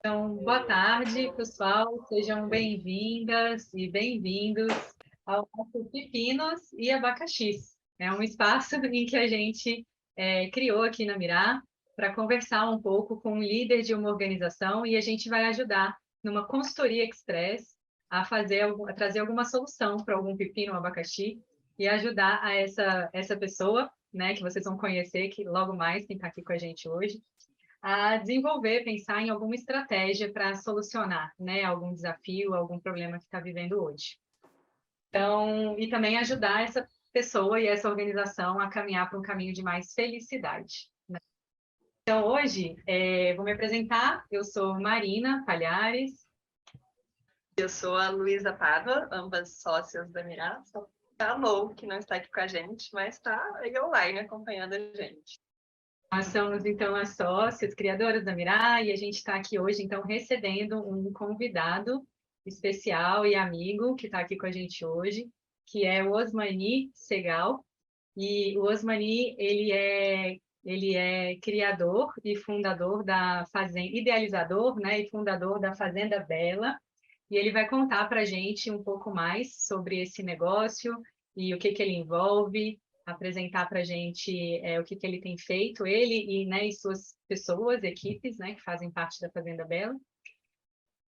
Então, boa tarde, pessoal. Sejam bem-vindas e bem-vindos ao nosso Pepinos e Abacaxis. É um espaço em que a gente criou aqui na Mirá para conversar um pouco com um líder de uma organização e a gente vai ajudar numa consultoria express a trazer alguma solução para algum pepino ou abacaxi e ajudar a essa pessoa, né, que vocês vão conhecer que logo mais quem está aqui com a gente hoje, a desenvolver, pensar em alguma estratégia para solucionar, né, algum desafio, algum problema que está vivendo hoje. Então, e também ajudar essa pessoa e essa organização a caminhar para um caminho de mais felicidade, né? Então, hoje, vou me apresentar. Eu sou Marina Palhares. Eu sou a Luísa Pádua, ambas sócias da Mirá. A Lou, que não está aqui com a gente, mas está aí online acompanhando a gente. Nós somos, então, as sócias criadoras da Mirá e a gente está aqui hoje, então, recebendo um convidado especial e amigo que está aqui com a gente hoje, que é o Osmani Segal. E o Osmani, ele é criador e fundador da Fazenda, idealizador, né, e fundador da Fazenda Bela. E ele vai contar para a gente um pouco mais sobre esse negócio e o que ele envolve, apresentar para a gente o que ele tem feito, ele e, né, e suas pessoas, equipes, né, que fazem parte da Fazenda Bela.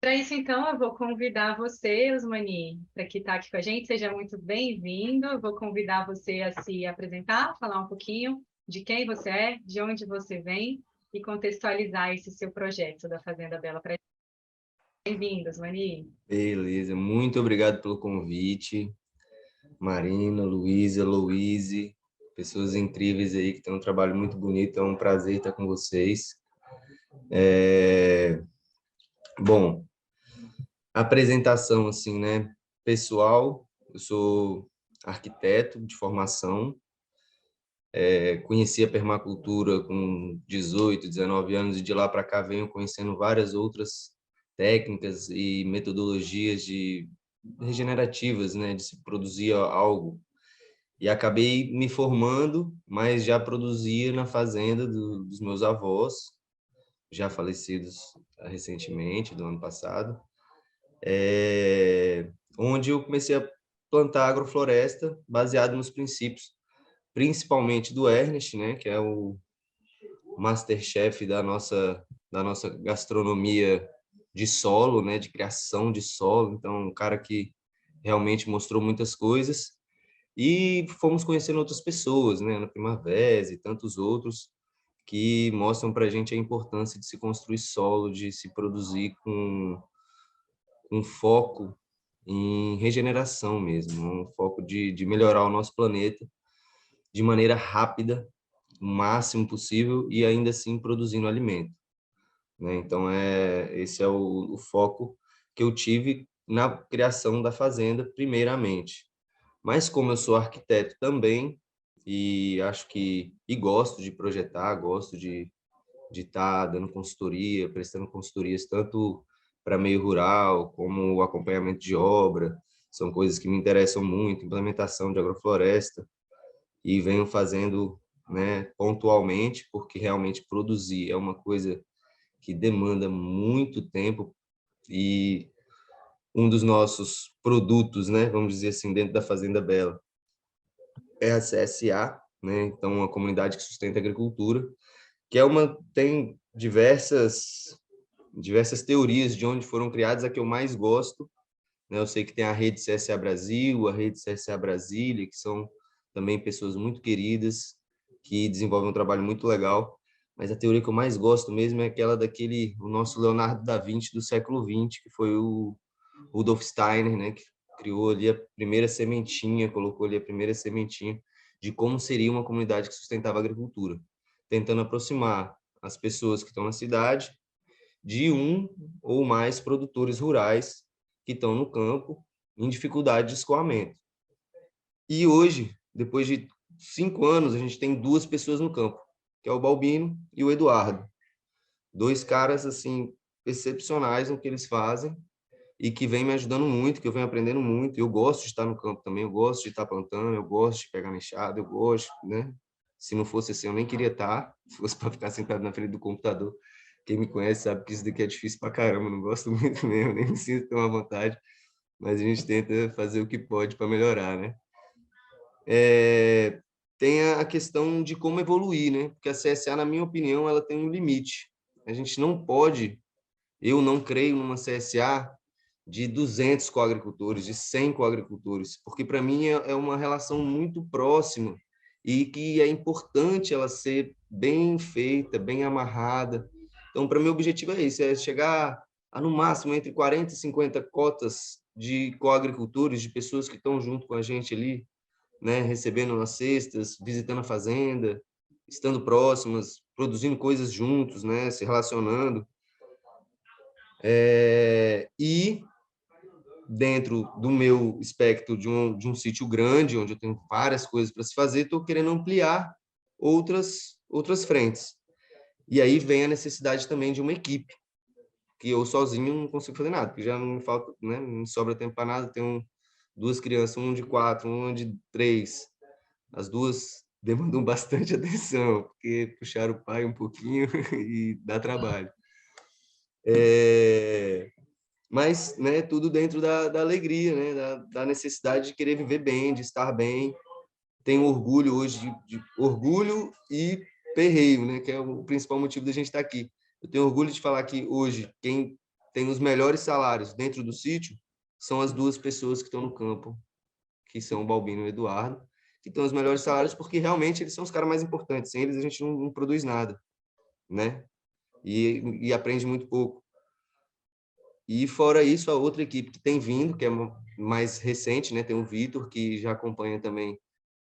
Para isso, então, eu vou convidar você, Osmani, para que está aqui com a gente. Seja muito bem-vindo. Eu vou convidar você a se apresentar, falar um pouquinho de quem você é, de onde você vem e contextualizar esse seu projeto da Fazenda Bela para a gente. Bem-vindo, Osmani. Beleza, muito obrigado pelo convite. Marina, Luísa, Louise, pessoas incríveis aí que têm um trabalho muito bonito. É um prazer estar com vocês. Bom, apresentação assim, né? Pessoal, eu sou arquiteto de formação. Conheci a permacultura com 18, 19 anos e de lá para cá venho conhecendo várias outras técnicas e metodologias regenerativas, né, de se produzir algo. E acabei me formando, mas já produzia na fazenda dos meus avós, já falecidos recentemente, do ano passado, onde eu comecei a plantar agrofloresta baseado nos princípios, principalmente do Ernest, né, que é o masterchef da nossa gastronomia de solo, né, de criação de solo. Então, um cara que realmente mostrou muitas coisas. E fomos conhecendo outras pessoas, né, na Primavera e tantos outros, que mostram para a gente a importância de se construir solo, de se produzir com um foco em regeneração mesmo, um foco de melhorar o nosso planeta de maneira rápida, o máximo possível, e ainda assim produzindo alimento, né? Então, esse é o foco que eu tive na criação da fazenda, primeiramente. Mas como eu sou arquiteto também, e acho e gosto de projetar, gosto de estar dando consultoria, prestando consultorias tanto para meio rural, como o acompanhamento de obra, são coisas que me interessam muito, implementação de agrofloresta, e venho fazendo, né, pontualmente, porque realmente produzir é uma coisa que demanda muito tempo. E um dos nossos produtos, né, vamos dizer assim, dentro da Fazenda Bela, é a CSA, né? Então, uma comunidade que sustenta a agricultura, que tem diversas teorias de onde foram criadas. A que eu mais gosto, né? Eu sei que tem a rede CSA Brasil, a rede CSA Brasília, que são também pessoas muito queridas, que desenvolvem um trabalho muito legal. Mas a teoria que eu mais gosto mesmo é aquela o nosso Leonardo da Vinci do século XX, que foi o Rudolf Steiner, né, que criou ali a primeira sementinha, colocou ali a primeira sementinha de como seria uma comunidade que sustentava a agricultura, tentando aproximar as pessoas que estão na cidade de um ou mais produtores rurais que estão no campo em dificuldade de escoamento. E hoje, depois de 5 anos, a gente tem 2 pessoas no campo, que é o Balbino e o Eduardo. 2 caras assim excepcionais no que eles fazem e que vem me ajudando muito, que eu venho aprendendo muito. Eu gosto de estar no campo também, eu gosto de estar plantando, eu gosto de pegar na enxada, eu gosto, né? Se não fosse assim, eu nem queria estar, se fosse para ficar sentado na frente do computador. Quem me conhece sabe que isso daqui é difícil pra caramba, não gosto muito mesmo, nem me sinto tão à vontade, mas a gente tenta fazer o que pode para melhorar, né? Tem a questão de como evoluir, né? Porque a CSA, na minha opinião, ela tem um limite. A gente não pode, eu não creio numa CSA de 200 coagricultores, de 100 coagricultores, porque para mim é uma relação muito próxima e que é importante ela ser bem feita, bem amarrada. Então, para mim, o objetivo é esse, é chegar a, no máximo, entre 40 e 50 cotas de coagricultores, de pessoas que estão junto com a gente ali, né, recebendo nas cestas, visitando a fazenda, estando próximas, produzindo coisas juntos, né, se relacionando. E dentro do meu espectro de um sítio grande, onde eu tenho várias coisas para se fazer, estou querendo ampliar outras frentes. E aí vem a necessidade também de uma equipe, que eu sozinho não consigo fazer nada, porque já não me falta, né, não me sobra tempo para nada. Tenho duas crianças, uma de 4, uma de 3. As duas demandam bastante atenção, porque puxaram o pai um pouquinho e dá trabalho. Mas, né, tudo dentro da alegria, né, da necessidade de querer viver bem, de estar bem. Tenho orgulho hoje, de orgulho e perreio, né, que é o principal motivo da gente estar aqui. Eu tenho orgulho de falar que hoje quem tem os melhores salários dentro do sítio são as duas pessoas que estão no campo, que são o Balbino e o Eduardo, que estão os melhores salários porque realmente eles são os caras mais importantes. Sem eles a gente não produz nada, né? E aprende muito pouco. E fora isso, a outra equipe que tem vindo, que é mais recente, né? Tem o Vitor, que já acompanha também,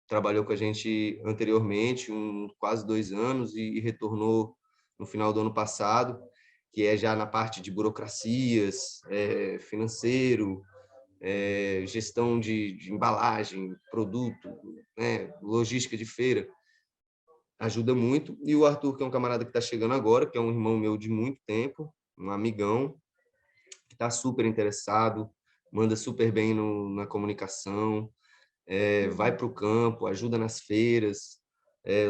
trabalhou com a gente anteriormente, quase 2 anos, e retornou no final do ano passado, que é já na parte de burocracias, financeiro, gestão de embalagem, produto, né? Logística de feira. Ajuda muito. E o Arthur, que é um camarada que está chegando agora, que é um irmão meu de muito tempo, um amigão, está super interessado, manda super bem na comunicação, vai para o campo, ajuda nas feiras,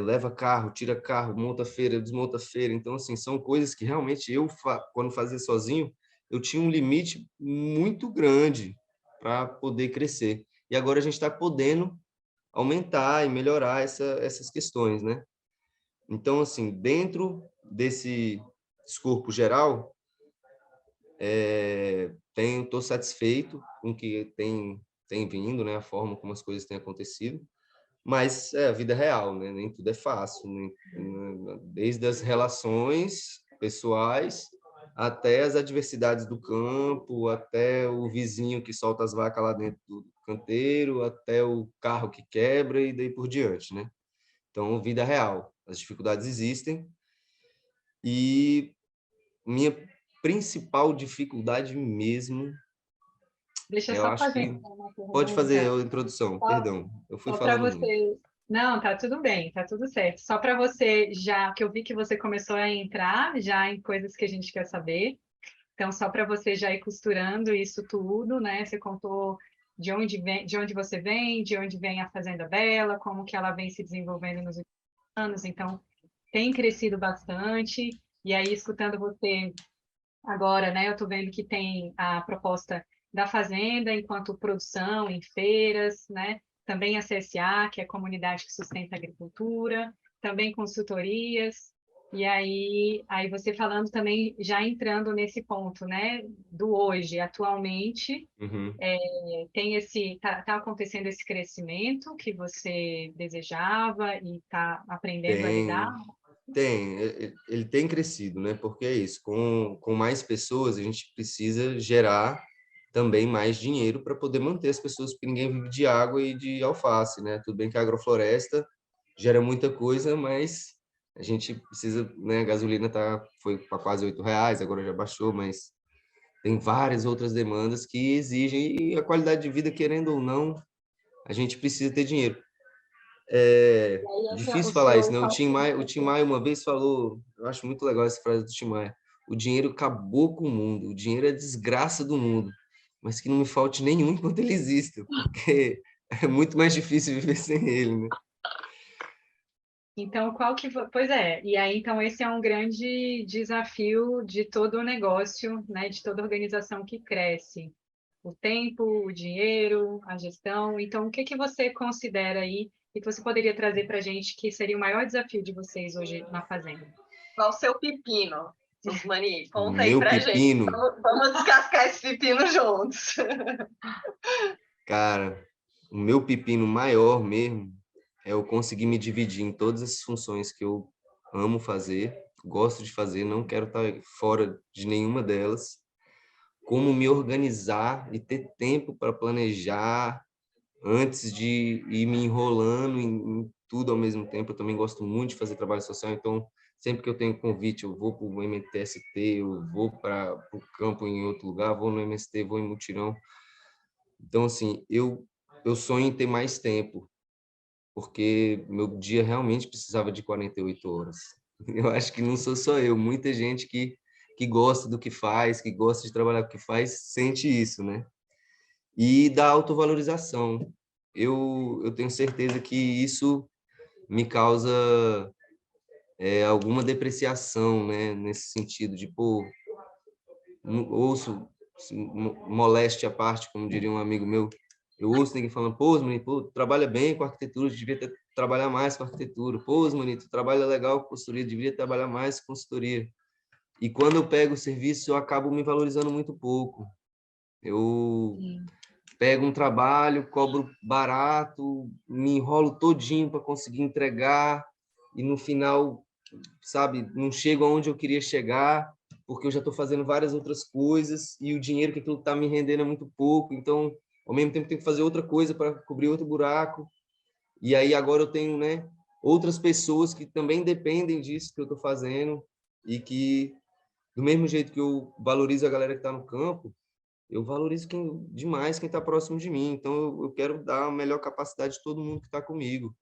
leva carro, tira carro, monta feira, desmonta feira. Então, assim, são coisas que realmente eu, quando fazia sozinho, eu tinha um limite muito grande para poder crescer. E agora a gente está podendo aumentar e melhorar essas questões, né? Então, assim, dentro desse escopo geral, estou satisfeito com o que tem vindo, né? A forma como as coisas têm acontecido, mas é a vida real, né? Nem tudo é fácil, desde as relações pessoais até as adversidades do campo, até o vizinho que solta as vacas lá dentro do canteiro, até o carro que quebra e daí por diante, né? Então, vida real. As dificuldades existem e minha principal dificuldade mesmo, Deixa eu eu só acho fazer que então uma pode fazer pergunta. a introdução, Só, perdão, eu fui só para falando muito. você. Não, tá tudo bem, tá tudo certo. Só para você já, que eu vi que você começou a entrar já em coisas que a gente quer saber. Então, só para você já ir costurando isso tudo, né? Você contou de onde vem, de onde você vem, de onde vem a Fazenda Bela, como que ela vem se desenvolvendo nos últimos anos. Então, tem crescido bastante. E aí, escutando você agora, né? Eu estou vendo que tem a proposta da Fazenda enquanto produção em feiras, né? Também a CSA, que é a Comunidade que Sustenta a Agricultura, também consultorias. E aí você falando também, já entrando nesse ponto, né? Do hoje, atualmente, Uhum. tem tá acontecendo esse crescimento que você desejava e está aprendendo a lidar? Ele tem crescido, né? Porque é isso, com mais pessoas, a gente precisa gerar também mais dinheiro para poder manter as pessoas, porque ninguém vive de água e de alface, né? Tudo bem que a agrofloresta gera muita coisa, mas a gente precisa, né? A gasolina foi para quase R$ 8, agora já baixou, mas tem várias outras demandas que exigem, e a qualidade de vida, querendo ou não, a gente precisa ter dinheiro. É E aí entra o difícil falar isso, seu né? O Tim Maia uma vez falou, eu acho muito legal essa frase do Tim Maia: o dinheiro acabou com o mundo, o dinheiro é a desgraça do mundo, mas que não me falte nenhum enquanto ele exista, porque é muito mais difícil viver sem ele, né? Então, pois é, e aí então esse é um grande desafio de todo o negócio, né, de toda organização que cresce. O tempo, o dinheiro, a gestão. Então, o que que você considera aí e que você poderia trazer para a gente que seria o maior desafio de vocês hoje na fazenda? Qual o seu pepino? Osmani, conta aí Meu pra gente. pepino, Vamos descascar esse pepino juntos. cara, o meu pepino maior mesmo é eu conseguir me dividir em todas as funções que eu amo fazer, gosto de fazer, não quero estar fora de nenhuma delas. Como me organizar e ter tempo para planejar antes de ir me enrolando em tudo ao mesmo tempo. Eu também gosto muito de fazer trabalho social, então sempre que eu tenho convite, eu vou para o MTST, eu vou para o campo em outro lugar, vou no MST, vou em mutirão. Então, assim, eu sonho em ter mais tempo, porque meu dia realmente precisava de 48 horas. Eu acho que não sou só eu, muita gente que gosta do que faz, que gosta de trabalhar com o que faz, sente isso, né? E da autovalorização. Eu tenho certeza que isso me causa alguma depreciação, né? Nesse sentido de, pô, ouço, moléstia à parte, como diria um amigo meu, eu ouço ninguém falando, pô, Osmani, pô, tu trabalha bem com arquitetura, devia trabalhar mais com arquitetura. Pô, Osmani, tu trabalha legal com consultoria, devia trabalhar mais com consultoria. E quando eu pego o serviço, eu acabo me valorizando muito pouco. Eu Sim. pego um trabalho, cobro barato, me enrolo todinho para conseguir entregar e no final, sabe, não chego aonde eu queria chegar, porque eu já estou fazendo várias outras coisas e o dinheiro que aquilo está me rendendo é muito pouco, então, ao mesmo tempo, tenho que fazer outra coisa para cobrir outro buraco. E aí agora eu tenho, né, outras pessoas que também dependem disso que eu estou fazendo e que, do mesmo jeito que eu valorizo a galera que está no campo, eu valorizo demais quem está próximo de mim. Então, eu quero dar a melhor capacidade de todo mundo que está comigo.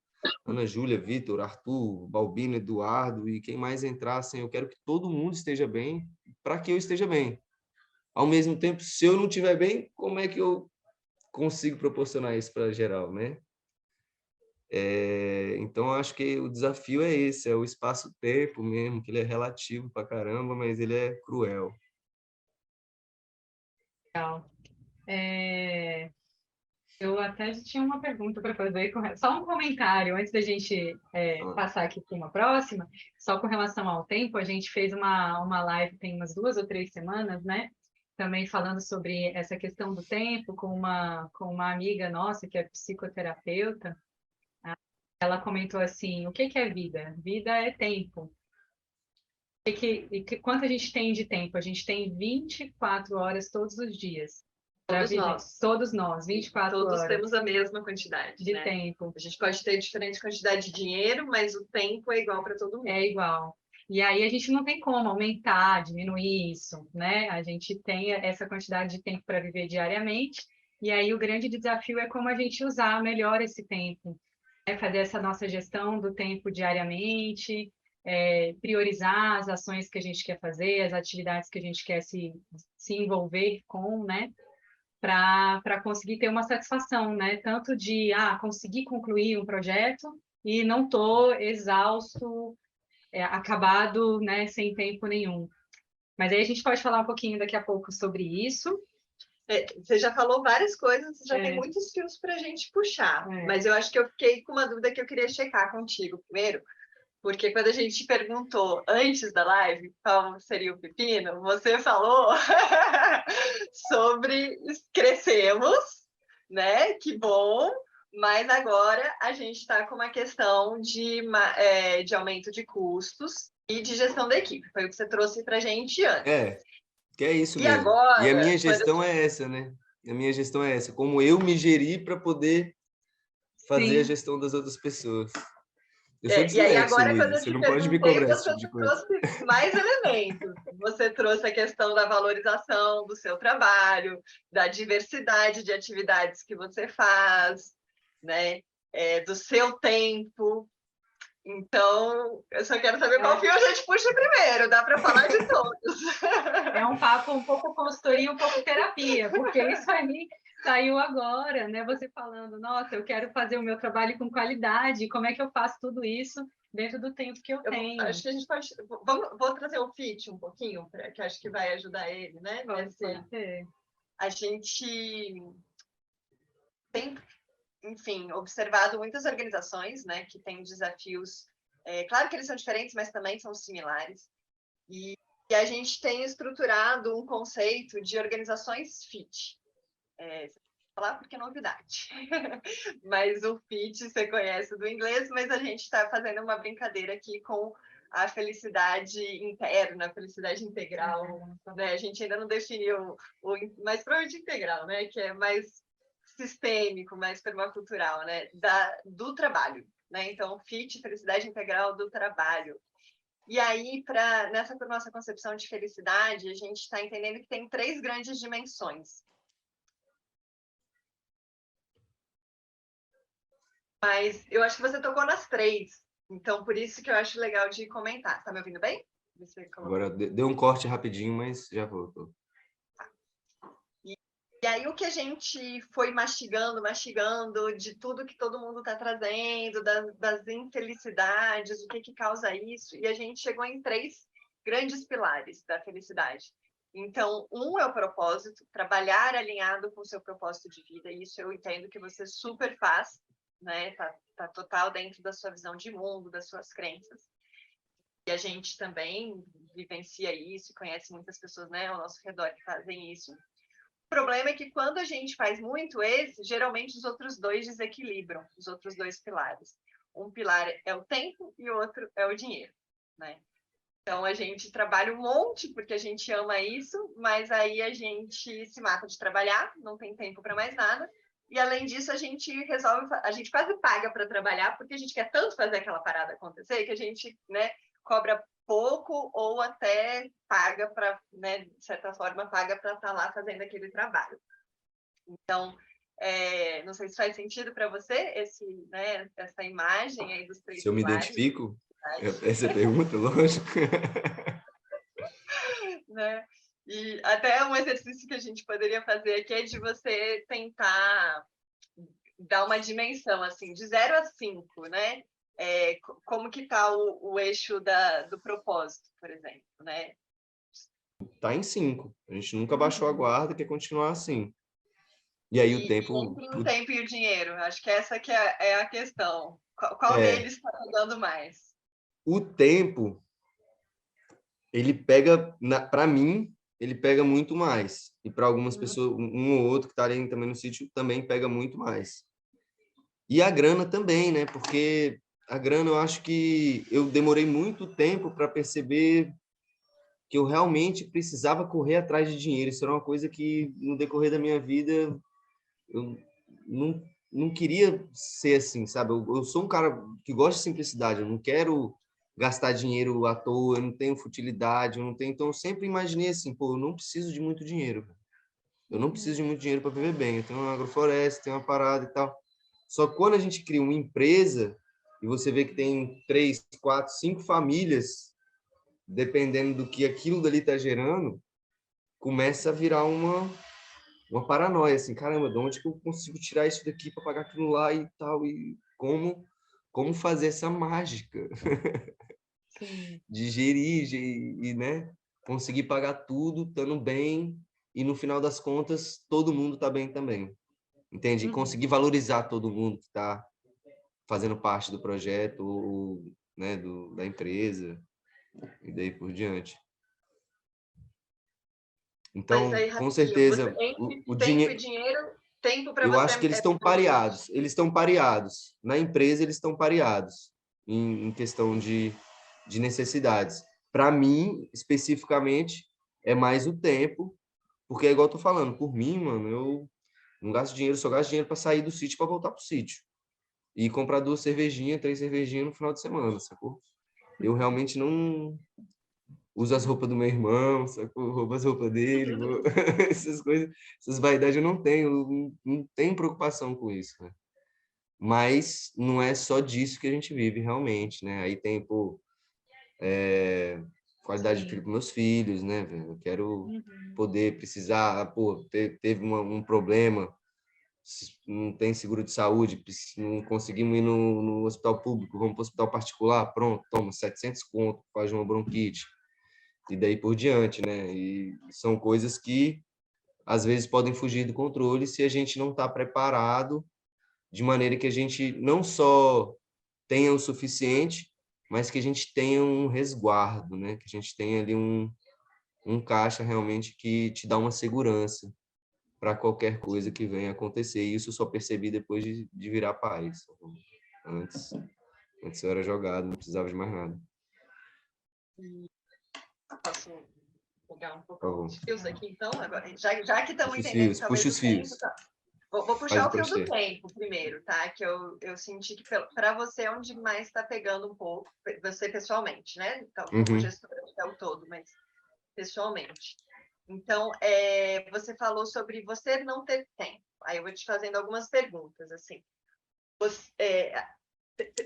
Ana Júlia, Vitor, Arthur, Balbino, Eduardo e quem mais entrassem. Eu quero que todo mundo esteja bem para que eu esteja bem. Ao mesmo tempo, se eu não estiver bem, como é que eu consigo proporcionar isso para geral, né? Então, acho que o desafio é esse, é o espaço-tempo mesmo, que ele é relativo para caramba, mas ele é cruel. Legal. É, eu até tinha uma pergunta para fazer, só um comentário antes da gente Ah, passar aqui para uma próxima, só com relação ao tempo, a gente fez uma live tem umas 2 ou 3 semanas, né? Também falando sobre essa questão do tempo com uma amiga nossa que é psicoterapeuta. Ela comentou assim: o que que é vida? Vida é tempo. Quanto a gente tem de tempo? A gente tem 24 horas todos os dias para Todos viver. nós. Todos nós, 24 Todos horas temos a mesma quantidade, de né? tempo. A gente pode ter diferente quantidade de dinheiro, mas o tempo é igual para todo mundo. É igual. E aí a gente não tem como aumentar, diminuir isso, né? A gente tem essa quantidade de tempo para viver diariamente, e aí o grande desafio é como a gente usar melhor esse tempo, né? Fazer essa nossa gestão do tempo diariamente, priorizar as ações que a gente quer fazer, as atividades que a gente quer se envolver com, né? Para conseguir ter uma satisfação, né? Tanto de conseguir concluir um projeto e não estou exausto, acabado, né, sem tempo nenhum. Mas aí a gente pode falar um pouquinho daqui a pouco sobre isso. Você já falou várias coisas, já tem É, muitos fios para a gente puxar, é. mas eu acho que eu fiquei com uma dúvida que eu queria checar contigo primeiro, porque quando a gente perguntou antes da live qual seria o pepino, você falou sobre crescemos, né? Que bom, mas agora a gente está com uma questão de aumento de custos e de gestão da equipe. Foi o que você trouxe para a gente antes. Que é isso E mesmo. E a agora, minha quando gestão é essa, né? A minha gestão é essa. Como eu me gerir para poder fazer a Sim, gestão das outras pessoas. Eu sou E aí, dislexo, agora, quando Luísa. eu Você te não pode me perguntei, cobrar esse você tipo de coisa. trouxe mais elementos. Você trouxe a questão da valorização do seu trabalho, da diversidade de atividades que você faz, né? Do seu tempo. Então, eu só quero saber qual fio a gente puxa primeiro. Dá para falar de todos. é um papo um pouco consultoria, um pouco terapia, porque isso aí saiu agora, né? Você falando, nossa, eu quero fazer o meu trabalho com qualidade, como é que eu faço tudo isso dentro do tempo que eu Eu tenho. acho que a gente pode... Vou trazer o Fit um pouquinho, que acho que vai ajudar ele, né? Pode ser. A gente tem, enfim, observado muitas organizações, né, que têm desafios, claro que eles são diferentes, mas também são similares, e a gente tem estruturado um conceito de organizações fit. Falar porque é novidade, mas o fit você conhece do inglês, mas a gente está fazendo uma brincadeira aqui com a felicidade interna, a felicidade integral, né? A gente ainda não definiu mas provavelmente integral, né? Que é mais sistêmico, mais permacultural, né? Do trabalho, né? Então, fit, felicidade integral do trabalho. E aí, nessa nossa concepção de felicidade, a gente está entendendo que tem 3 grandes dimensões. Mas eu acho que você tocou nas 3. Então, por isso que eu acho legal de comentar. Tá me ouvindo bem? Agora deu um corte rapidinho, mas já voltou. E aí o que a gente foi mastigando de tudo que todo mundo está trazendo, das infelicidades, o que causa isso, e a gente chegou em 3 grandes pilares da felicidade. Então, um é o propósito, trabalhar alinhado com o seu propósito de vida, e isso eu entendo que você super faz, né? Tá total dentro da sua visão de mundo, das suas crenças. E a gente também vivencia isso, conhece muitas pessoas, né, ao nosso redor que fazem isso. O problema é que quando a gente faz muito esse, geralmente os outros 2 desequilibram, os outros 2 pilares. Um pilar é o tempo e o outro é o dinheiro, né? Então, a gente trabalha um monte porque a gente ama isso, mas aí a gente se mata de trabalhar, não tem tempo para mais nada. E, além disso, a gente quase paga para trabalhar porque a gente quer tanto fazer aquela parada acontecer que a gente, né, cobra pouco ou até paga para, né, de certa forma, paga para estar lá fazendo aquele trabalho. Então, não sei se faz sentido para você né, essa imagem aí dos 3 Se eu me pilares. identifico? Essa pergunta, lógico. Né? E até um exercício que a gente poderia fazer aqui é de você tentar dar uma dimensão, assim, de 0 a 5, né? Como que está o eixo do propósito, por exemplo, né? Tá em 5. A gente nunca baixou a guarda, quer continuar assim. E aí o tempo... Entre o tempo e o dinheiro, acho que essa que é a questão. Qual deles está pegando mais? O tempo, ele pega, para mim, ele pega muito mais. E para algumas pessoas, um ou outro que está ali também no sítio, também pega muito mais. E a grana também, né? Porque a grana, eu acho que eu demorei muito tempo para perceber que eu realmente precisava correr atrás de dinheiro. Isso era uma coisa que, no decorrer da minha vida, eu não queria ser assim, sabe? Eu sou um cara que gosta de simplicidade, eu não quero gastar dinheiro à toa, eu não tenho futilidade, eu não tenho... Então, eu sempre imaginei assim, pô, eu não preciso de muito dinheiro. Eu não preciso de muito dinheiro para viver bem. Eu tenho uma agrofloresta, tenho uma parada e tal. Só que quando a gente cria uma empresa e você vê que tem 3, 4, 5 famílias, dependendo do que aquilo dali está gerando, começa a virar uma paranoia, assim, caramba, de onde que eu consigo tirar isso daqui para pagar aquilo lá e tal, e como fazer essa mágica Sim. de gerir e, né, conseguir pagar tudo, estando bem, e no final das contas, todo mundo está bem também, entende? E conseguir valorizar todo mundo que está fazendo parte do projeto, ou, né, da empresa, e daí por diante. Mas Então, aí, com rapidinho, certeza, entre o tempo e dinheiro... dinheiro, tempo para Eu você acho que eles é estão primordial. pareados. Eles estão pareados. Na empresa, eles estão pareados em questão de necessidades. Para mim, especificamente, é mais o tempo, porque é igual eu tô falando, por mim, mano, eu não gasto dinheiro, só gasto dinheiro para sair do sítio para voltar pro sítio. E comprar 2 cervejinhas, 3 cervejinhas no final de semana, sacou? Eu realmente não uso as roupas do meu irmão, sacou? Roubo as roupas dele, essas coisas, essas vaidades eu não tenho, não tenho preocupação com isso, né? Mas não é só disso que a gente vive realmente, né? Aí tem, pô, qualidade de vida para meus filhos, né, velho? Eu quero poder precisar, pô, teve um problema, não tem seguro de saúde, não conseguimos ir no hospital público, vamos para o hospital particular, pronto, toma 700 conto, faz uma bronquite, e daí por diante, né? E são coisas que, às vezes, podem fugir do controle se a gente não está preparado, de maneira que a gente não só tenha o suficiente, mas que a gente tenha um resguardo, né? Que a gente tenha ali um caixa realmente que te dá uma segurança para qualquer coisa que venha acontecer. E isso eu só percebi depois de virar pai. Antes eu era jogado, não precisava de mais nada. Posso pegar um pouco Por os favor. fios aqui, então? Agora, já que estamos Puxa os entendendo, fios, talvez puxa os o tempo, fios. tá? Vou puxar Faz o o fio do crochê. tempo primeiro, tá? Que eu senti que para você é onde mais está pegando um pouco, você pessoalmente, né? Então, como gestora é o todo, mas pessoalmente. Então, você falou sobre você não ter tempo. Aí eu vou te fazendo algumas perguntas, assim.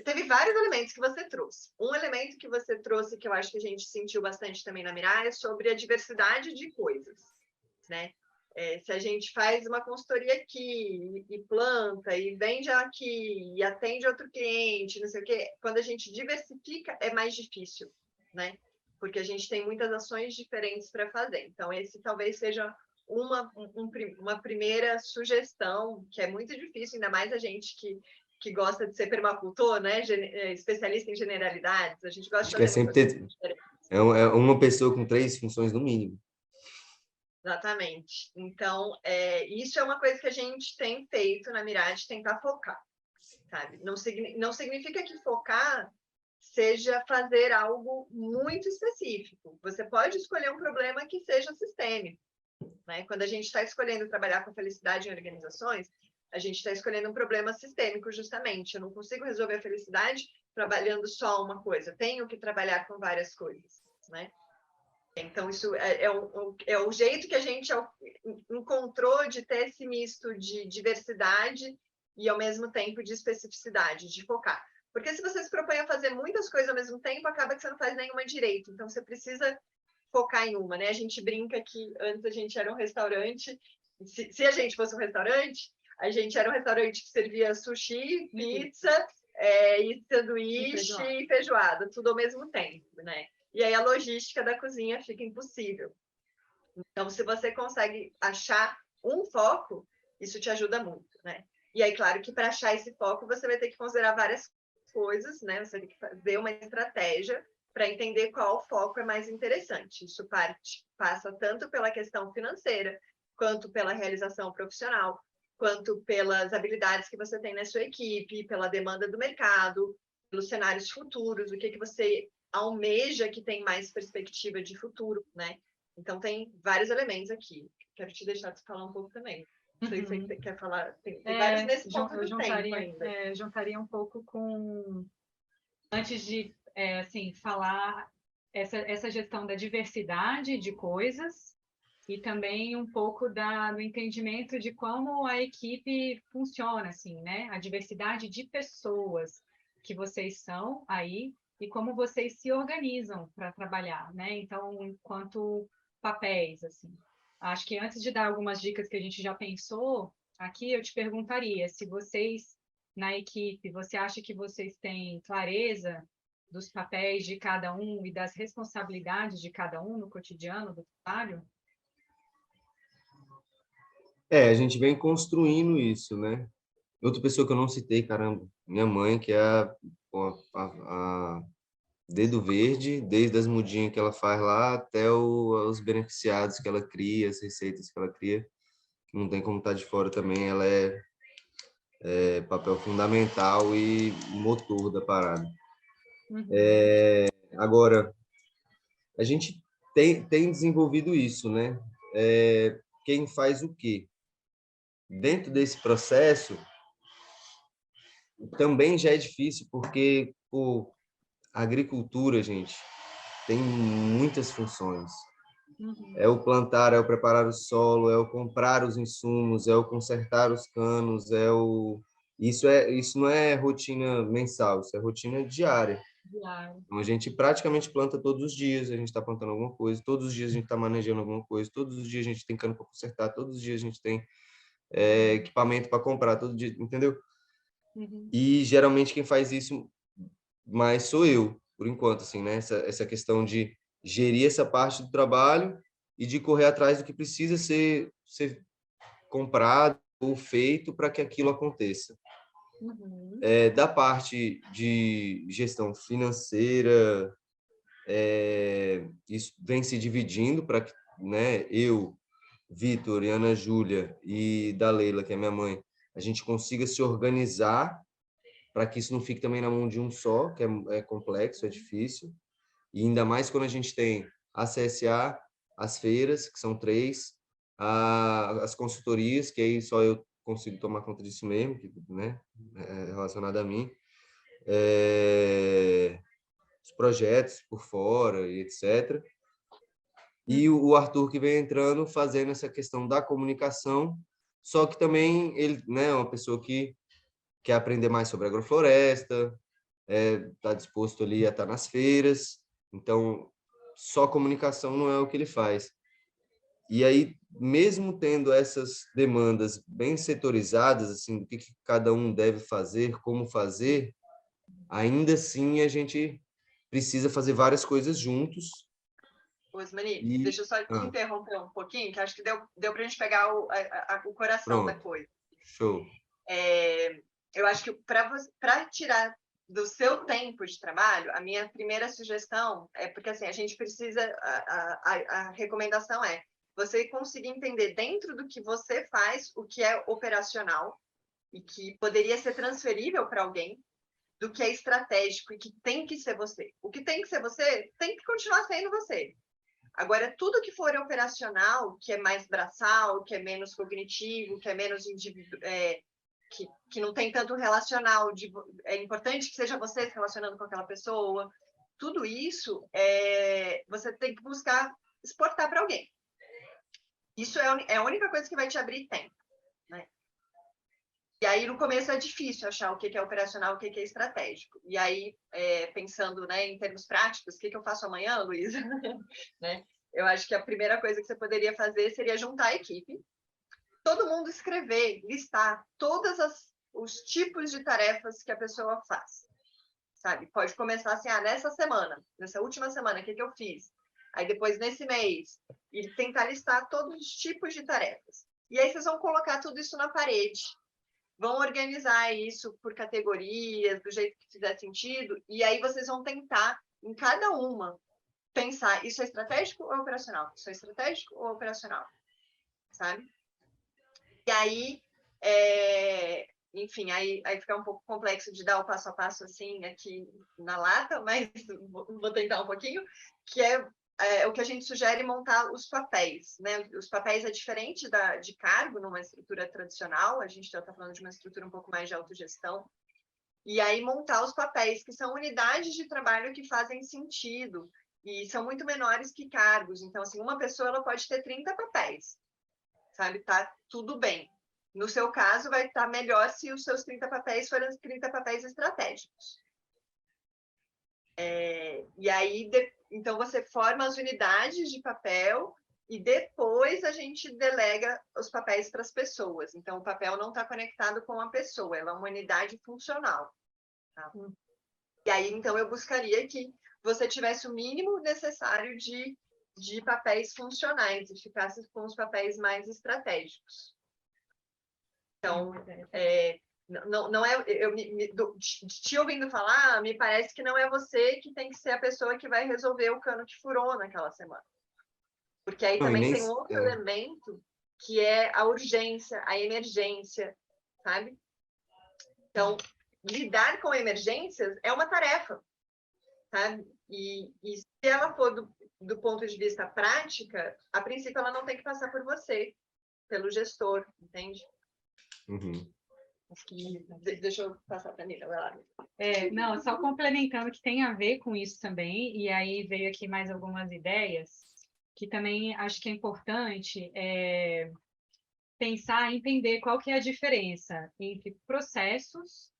Teve vários elementos que você trouxe. Um elemento que você trouxe, que eu acho que a gente sentiu bastante também na Mirai, é sobre a diversidade de coisas, né? Se a gente faz uma consultoria aqui, e planta, e vende aqui, e atende outro cliente, não sei o quê, quando a gente diversifica, é mais difícil, né? Porque a gente tem muitas ações diferentes para fazer. Então, esse talvez seja uma primeira sugestão, que é muito difícil, ainda mais a gente que gosta de ser permacultor, né? Especialista em generalidades, a gente gosta Acho de que é fazer sempre muitas coisas ter... diferentes. É uma pessoa com 3 funções no mínimo. Exatamente. Então, isso é uma coisa que a gente tem feito na Mirade, tentar focar, sabe? Não significa que focar seja fazer algo muito específico. Você pode escolher um problema que seja sistêmico, né? Quando a gente está escolhendo trabalhar com felicidade em organizações, a gente está escolhendo um problema sistêmico, justamente. Eu não consigo resolver a felicidade trabalhando só uma coisa. Tenho que trabalhar com várias coisas, né? Então, isso é o jeito que a gente encontrou de ter esse misto de diversidade e, ao mesmo tempo, de especificidade, de focar. Porque se você se propõe a fazer muitas coisas ao mesmo tempo, acaba que você não faz nenhuma direito. Então, você precisa focar em uma, né? A gente brinca que antes a gente era um restaurante. Se a gente fosse um restaurante, a gente era um restaurante que servia sushi, pizza, e sanduíche e feijoada, tudo ao mesmo tempo, né? E aí a logística da cozinha fica impossível. Então, se você consegue achar um foco, isso te ajuda muito, né? E aí, claro que para achar esse foco, você vai ter que considerar várias coisas, né? Você tem que fazer uma estratégia para entender qual foco é mais interessante. Isso passa tanto pela questão financeira, quanto pela realização profissional, quanto pelas habilidades que você tem na sua equipe, pela demanda do mercado, pelos cenários futuros, o que você almeja que tem mais perspectiva de futuro, né? Então, tem vários elementos aqui. Quero te deixar de falar um pouco também. Não sei se você quer falar. Tem vários nesse ponto do tempo ainda. Juntaria um pouco com... Antes de assim, falar essa gestão da diversidade de coisas e também um pouco do entendimento de como a equipe funciona, assim, né? A diversidade de pessoas que vocês são aí e como vocês se organizam para trabalhar, né? Então, enquanto papéis, assim. Acho que antes de dar algumas dicas que a gente já pensou, aqui eu te perguntaria se vocês, na equipe, você acha que vocês têm clareza dos papéis de cada um e das responsabilidades de cada um no cotidiano do trabalho? A gente vem construindo isso, né? Outra pessoa que eu não citei, caramba, minha mãe, que é a dedo verde, desde as mudinhas que ela faz lá até os beneficiados que ela cria, as receitas que ela cria. Não tem como estar de fora também, ela é papel fundamental e motor da parada. Agora, a gente tem desenvolvido isso, né? Quem faz o quê? Dentro desse processo, também já é difícil, porque a agricultura, gente, tem muitas funções. É o plantar, é o preparar o solo, é o comprar os insumos, é o consertar os canos, isso não é rotina mensal, isso é rotina diária. Então, a gente praticamente planta todos os dias, a gente está plantando alguma coisa, todos os dias a gente está manejando alguma coisa, todos os dias a gente tem cano para consertar, todos os dias a gente tem equipamento para comprar todo dia, entendeu? Uhum. E geralmente quem faz isso mais sou eu, por enquanto, assim, né? Essa questão de gerir essa parte do trabalho e de correr atrás do que precisa ser comprado ou feito para que aquilo aconteça. Uhum. Da parte de gestão financeira, isso vem se dividindo para que, né, eu, Vitor e Ana Júlia e da Leila, que é minha mãe, a gente consiga se organizar para que isso não fique também na mão de um só, que é complexo, é difícil. E ainda mais quando a gente tem a CSA, as feiras, que são 3, as consultorias, que aí só eu consigo tomar conta disso mesmo, que, né, relacionado a mim, os projetos por fora e etc. E o Arthur que vem entrando, fazendo essa questão da comunicação, só que também ele, né, é uma pessoa que quer aprender mais sobre agrofloresta, está disposto ali a estar nas feiras, então só comunicação não é o que ele faz. E aí, mesmo tendo essas demandas bem setorizadas, assim, do que cada um deve fazer, como fazer, ainda assim a gente precisa fazer várias coisas juntos. Osmani, E deixa eu só te interromper um pouquinho, que acho que deu para a gente pegar o coração da pronto, coisa. show. Eu acho que para tirar do seu tempo de trabalho, a minha primeira sugestão é porque assim, a gente precisa, a recomendação é você conseguir entender dentro do que você faz o que é operacional e que poderia ser transferível para alguém, do que é estratégico e que tem que ser você. O que tem que ser você, tem que continuar sendo você. Agora, tudo que for operacional, que é mais braçal, que é menos cognitivo, que é menos que não tem tanto relacional, é importante que seja você se relacionando com aquela pessoa, tudo isso você tem que buscar exportar para alguém. Isso é a única coisa que vai te abrir tempo, né? E aí, no começo, é difícil achar o que é operacional, o que é estratégico. E aí, pensando, né, em termos práticos, o que eu faço amanhã, Luísa? Né? Eu acho que a primeira coisa que você poderia fazer seria juntar a equipe, todo mundo escrever, listar todos os tipos de tarefas que a pessoa faz, sabe? Pode começar assim, nessa semana, nessa última semana, o que eu fiz? Aí depois, nesse mês, e tentar listar todos os tipos de tarefas. E aí vocês vão colocar tudo isso na parede, vão organizar isso por categorias, do jeito que fizer sentido, e aí vocês vão tentar, em cada uma, pensar, isso é estratégico ou operacional? Isso é estratégico ou operacional? Sabe? E aí, enfim, aí fica um pouco complexo de dar o passo a passo assim aqui na lata, mas vou tentar um pouquinho, que é o que a gente sugere montar os papéis, né? Os papéis é diferente de cargo numa estrutura tradicional, a gente já está falando de uma estrutura um pouco mais de autogestão, e aí montar os papéis, que são unidades de trabalho que fazem sentido, e são muito menores que cargos. Então, assim, uma pessoa ela pode ter 30 papéis, sabe? Tá tudo bem. No seu caso, vai estar melhor se os seus 30 papéis forem 30 papéis estratégicos. E aí, então, você forma as unidades de papel e depois a gente delega os papéis para as pessoas. Então, o papel não está conectado com a pessoa, ela é uma unidade funcional. Tá? E aí, então, eu buscaria que você tivesse o mínimo necessário de papéis funcionais e ficasse com os papéis mais estratégicos. Então, não é, te ouvindo falar, me parece que não é você que tem que ser a pessoa que vai resolver o cano que furou naquela semana. Porque aí também tem um outro elemento que é a urgência, a emergência, sabe? Então, lidar com emergências é uma tarefa, sabe? E se ela for do ponto de vista prática, a princípio ela não tem que passar por você, pelo gestor, entende? Uhum. Deixa eu passar para a Nina, vai lá. Não, só complementando que tem a ver com isso também, e aí veio aqui mais algumas ideias, que também acho que é importante pensar, entender qual que é a diferença entre processos,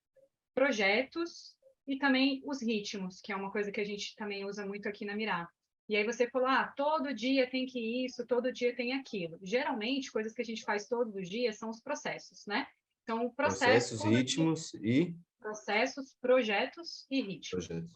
projetos e também os ritmos, que é uma coisa que a gente também usa muito aqui na Mirá. E aí você falou, todo dia tem que isso, todo dia tem aquilo. Geralmente, coisas que a gente faz todos os dias são os processos, né? Então, o processo, Processos, ritmos e processos, projetos e ritmos. projetos.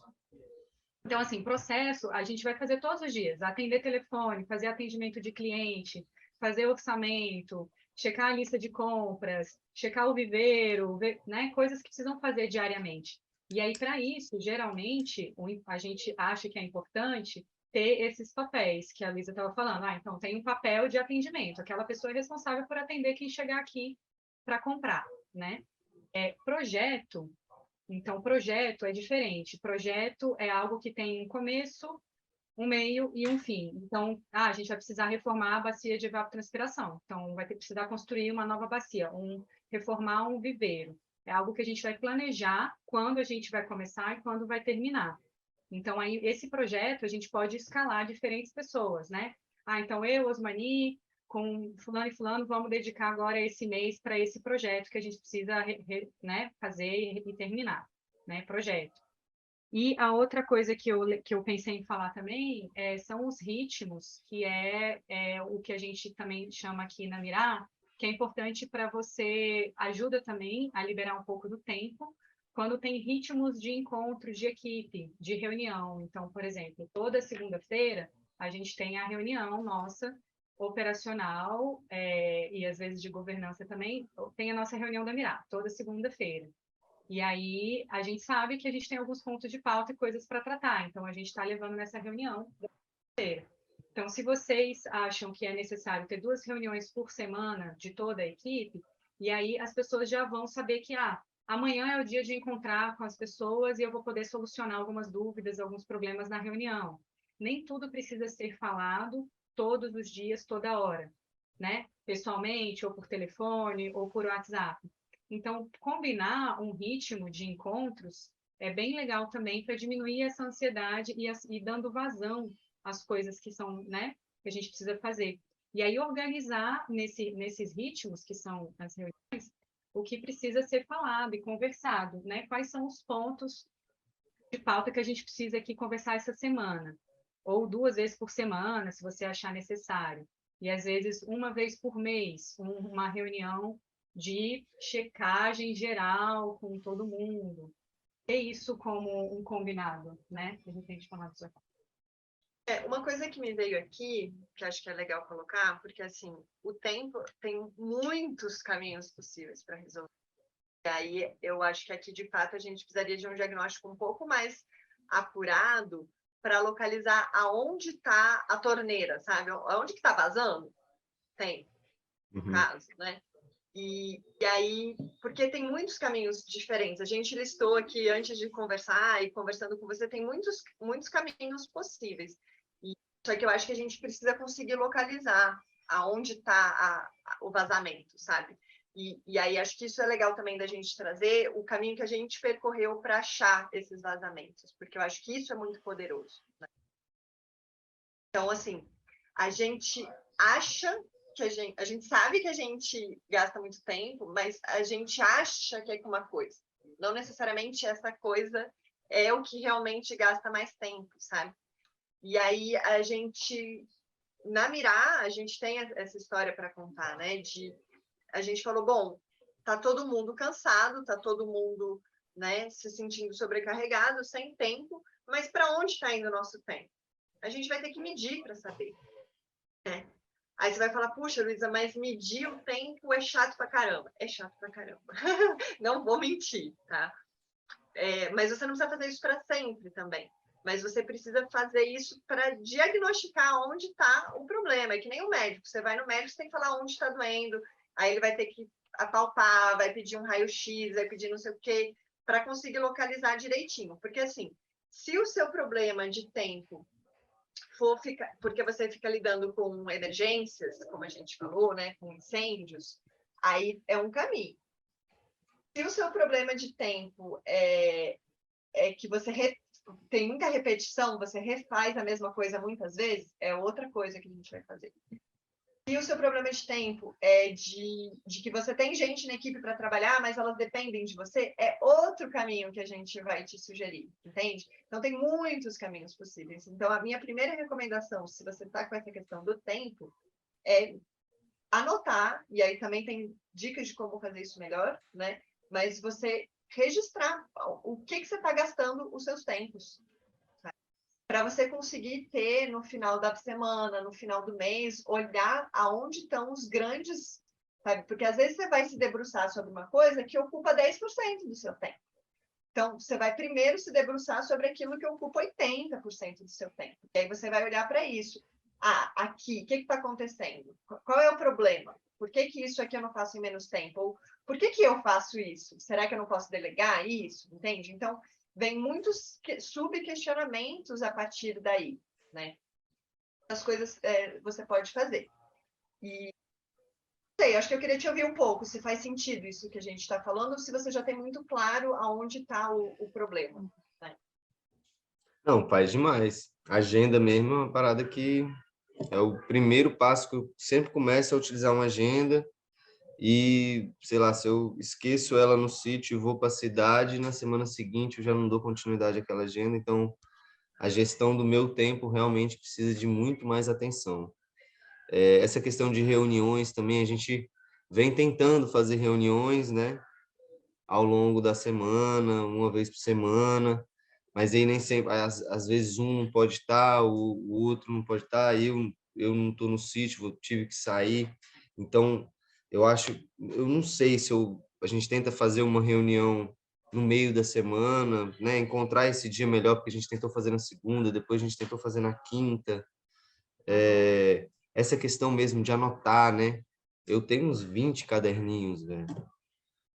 Então, assim, processo a gente vai fazer todos os dias, atender telefone, fazer atendimento de cliente, fazer orçamento, checar a lista de compras, checar o viveiro, né? Coisas que precisam fazer diariamente. E aí, para isso, geralmente, a gente acha que é importante ter esses papéis que a Luísa estava falando. Então tem um papel de atendimento, aquela pessoa é responsável por atender quem chegar aqui para comprar, né? Projeto, então, projeto é diferente. Projeto é algo que tem um começo, um meio e um fim. Então, a gente vai precisar reformar a bacia de evapotranspiração. Então, vai precisar construir uma nova bacia, reformar um viveiro. É algo que a gente vai planejar quando a gente vai começar e quando vai terminar. Então, aí, esse projeto, a gente pode escalar diferentes pessoas, né? Então eu, Osmani, com fulano e fulano, vamos dedicar agora esse mês para esse projeto que a gente precisa né, fazer e terminar, né? Projeto. E a outra coisa que eu pensei em falar também são os ritmos, que é o que a gente também chama aqui na Mirá, que é importante para você, ajuda também a liberar um pouco do tempo, quando tem ritmos de encontro de equipe, de reunião. Então, por exemplo, toda segunda-feira a gente tem a reunião nossa operacional e às vezes de governança também, tem a nossa reunião da Mirá, toda segunda-feira. E aí a gente sabe que a gente tem alguns pontos de pauta e coisas para tratar, então a gente está levando nessa reunião. Então, se vocês acham que é necessário ter 2 reuniões por semana de toda a equipe, e aí as pessoas já vão saber que amanhã é o dia de encontrar com as pessoas e eu vou poder solucionar algumas dúvidas, alguns problemas na reunião. Nem tudo precisa ser falado todos os dias, toda hora, né? Pessoalmente, ou por telefone, ou por WhatsApp. Então, combinar um ritmo de encontros é bem legal também para diminuir essa ansiedade e dando vazão às coisas que são, né, que a gente precisa fazer. E aí organizar nesses ritmos, que são as reuniões, o que precisa ser falado e conversado, né? Quais são os pontos de pauta que a gente precisa aqui conversar essa semana, ou 2 vezes por semana, se você achar necessário. E às vezes uma vez por mês, uma reunião de checagem geral com todo mundo. É isso como um combinado, né? A gente tem que falar disso aqui. Uma coisa que me veio aqui, que acho que é legal colocar, porque assim, o tempo tem muitos caminhos possíveis para resolver. E aí eu acho que aqui, de fato, a gente precisaria de um diagnóstico um pouco mais apurado para localizar aonde está a torneira, sabe? Aonde que está vazando? Tem, no caso, né? E aí, porque tem muitos caminhos diferentes. A gente listou aqui, antes de conversar e conversando com você, tem muitos caminhos possíveis. Só que eu acho que a gente precisa conseguir localizar aonde está o vazamento, sabe? E aí acho que isso é legal também da gente trazer o caminho que a gente percorreu para achar esses vazamentos, porque eu acho que isso é muito poderoso, né? Então, assim, a gente acha que a gente sabe que a gente gasta muito tempo, mas a gente acha que é uma coisa. Não necessariamente essa coisa é o que realmente gasta mais tempo, sabe? E aí a gente, na Mirá, a gente tem essa história para contar, né? A gente falou, bom, tá todo mundo cansado, tá todo mundo, né, se sentindo sobrecarregado, sem tempo, mas para onde está indo o nosso tempo? A gente vai ter que medir para saber, né? Aí você vai falar, puxa, Luísa, mas medir o tempo é chato pra caramba. É chato pra caramba. Não vou mentir, tá? Mas você não precisa fazer isso para sempre também. Mas você precisa fazer isso para diagnosticar onde está o problema. É que nem o médico. Você vai no médico, você tem que falar onde está doendo. Aí ele vai ter que apalpar, vai pedir um raio-x, vai pedir não sei o quê, para conseguir localizar direitinho. Porque, assim, se o seu problema de tempo for ficar... Porque você fica lidando com emergências, como a gente falou, né, com incêndios, aí é um caminho. Se o seu problema de tempo é que você tem muita repetição, você refaz a mesma coisa muitas vezes, é outra coisa que a gente vai fazer. E o seu problema de tempo é de que você tem gente na equipe para trabalhar, mas elas dependem de você, é outro caminho que a gente vai te sugerir, entende? Então, tem muitos caminhos possíveis. Então, a minha primeira recomendação, se você está com essa questão do tempo, é anotar, e aí também tem dicas de como fazer isso melhor, né? Mas você registrar o que você está gastando os seus tempos, para você conseguir ter no final da semana, no final do mês, olhar aonde estão os grandes, sabe? Porque às vezes você vai se debruçar sobre uma coisa que ocupa 10% do seu tempo. Então, você vai primeiro se debruçar sobre aquilo que ocupa 80% do seu tempo. E aí você vai olhar para isso. Ah, aqui, o que está acontecendo? Qual é o problema? Por que isso aqui eu não faço em menos tempo? Ou por que eu faço isso? Será que eu não posso delegar isso? Entende? Então, vem muitos sub-questionamentos a partir daí, né? As coisas você pode fazer. E sei, acho que eu queria te ouvir um pouco, se faz sentido isso que a gente está falando, ou se você já tem muito claro aonde está o problema. Né? Não, faz demais. Agenda mesmo é uma parada que é o primeiro passo que eu sempre começo a utilizar uma agenda e, sei lá, se eu esqueço ela no sítio e vou para a cidade, na semana seguinte eu já não dou continuidade àquela agenda, então a gestão do meu tempo realmente precisa de muito mais atenção. Essa questão de reuniões também, a gente vem tentando fazer reuniões, né, ao longo da semana, uma vez por semana, mas aí nem sempre, às vezes um não pode estar, o outro não pode estar, eu não estou no sítio, tive que sair, então eu não sei se a gente tenta fazer uma reunião no meio da semana, né, encontrar esse dia melhor, porque a gente tentou fazer na segunda, depois a gente tentou fazer na quinta, essa questão mesmo de anotar, né, eu tenho uns 20 caderninhos, velho.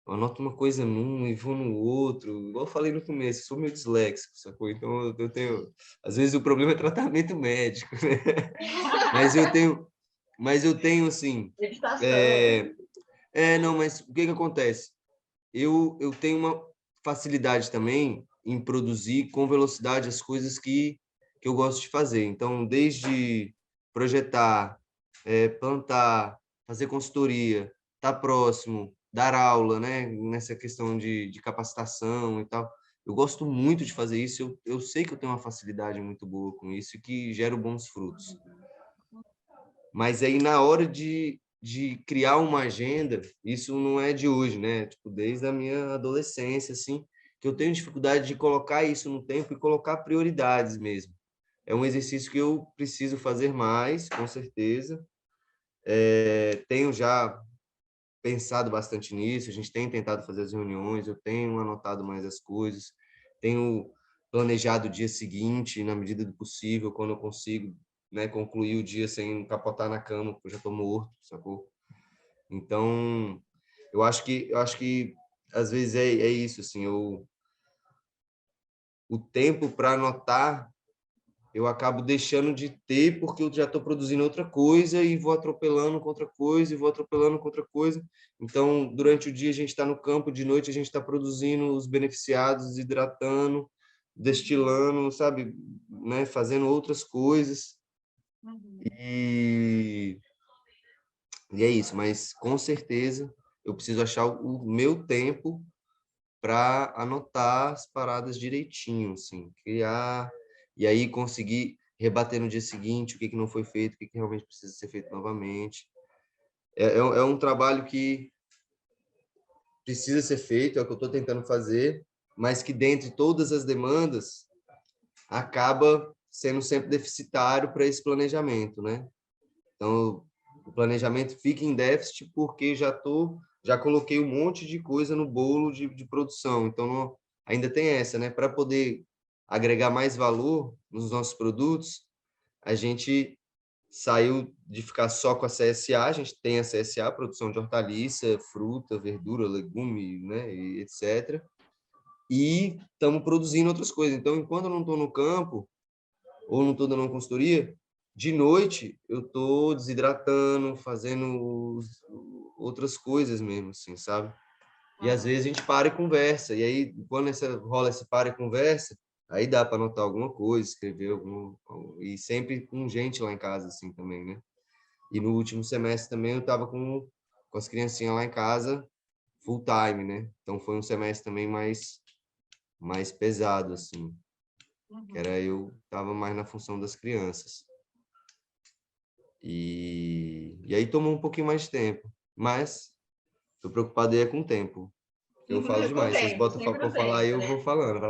Eu anoto uma coisa num e vou no outro. Igual eu falei no começo, eu sou meio disléxico, sacou? Então eu tenho. Às vezes o problema é tratamento médico, né? Mas eu tenho assim. Meditação. Não, mas o que que acontece? Eu tenho uma facilidade também em produzir com velocidade as coisas que eu gosto de fazer. Então, desde projetar, plantar, fazer consultoria, estar próximo, dar aula, né? Nessa questão de capacitação e tal. Eu gosto muito de fazer isso. Eu sei que eu tenho uma facilidade muito boa com isso e que gero bons frutos. Mas aí, na hora de criar uma agenda, isso não é de hoje, né? Tipo, desde a minha adolescência, assim, que eu tenho dificuldade de colocar isso no tempo e colocar prioridades mesmo. É um exercício que eu preciso fazer mais, com certeza. Tenho já pensado bastante nisso, a gente tem tentado fazer as reuniões, eu tenho anotado mais as coisas, tenho planejado o dia seguinte, na medida do possível, quando eu consigo, né, concluir o dia sem capotar na cama, porque eu já estou morto, sacou? Então, eu acho que às vezes é isso, assim, o tempo para anotar eu acabo deixando de ter porque eu já estou produzindo outra coisa e vou atropelando com outra coisa e vou atropelando com outra coisa. Então, durante o dia a gente está no campo, de noite a gente está produzindo os beneficiados, hidratando, destilando, sabe, né, fazendo outras coisas. E, e é isso, mas com certeza eu preciso achar o meu tempo para anotar as paradas direitinho, assim, criar e aí conseguir rebater no dia seguinte o que não foi feito, o que realmente precisa ser feito novamente. É um trabalho que precisa ser feito, é o que eu estou tentando fazer, mas que dentre todas as demandas acaba sendo sempre deficitário para esse planejamento, né? Então, o planejamento fica em déficit porque já coloquei um monte de coisa no bolo de produção. Então, ainda tem essa, né? Para poder agregar mais valor nos nossos produtos, a gente saiu de ficar só com a CSA, a gente tem a CSA, produção de hortaliça, fruta, verdura, legume, né, e etc. E estamos produzindo outras coisas. Então, enquanto eu não estou no campo, ou não estou dando uma consultoria, de noite eu estou desidratando, fazendo outras coisas mesmo, assim, sabe? E às vezes a gente para e conversa. E aí, quando rola esse para e conversa, aí dá para anotar alguma coisa, escrever algum. E sempre com gente lá em casa, assim, também, né? E no último semestre também eu estava com as criancinhas lá em casa, full time, né? Então foi um semestre também mais pesado, assim. Que era eu estava mais na função das crianças. E aí tomou um pouquinho mais de tempo. Mas tô preocupado aí com o tempo. Eu falo Com o demais. Vocês tempo, botam sempre para o falar e tempo, eu né? vou falando.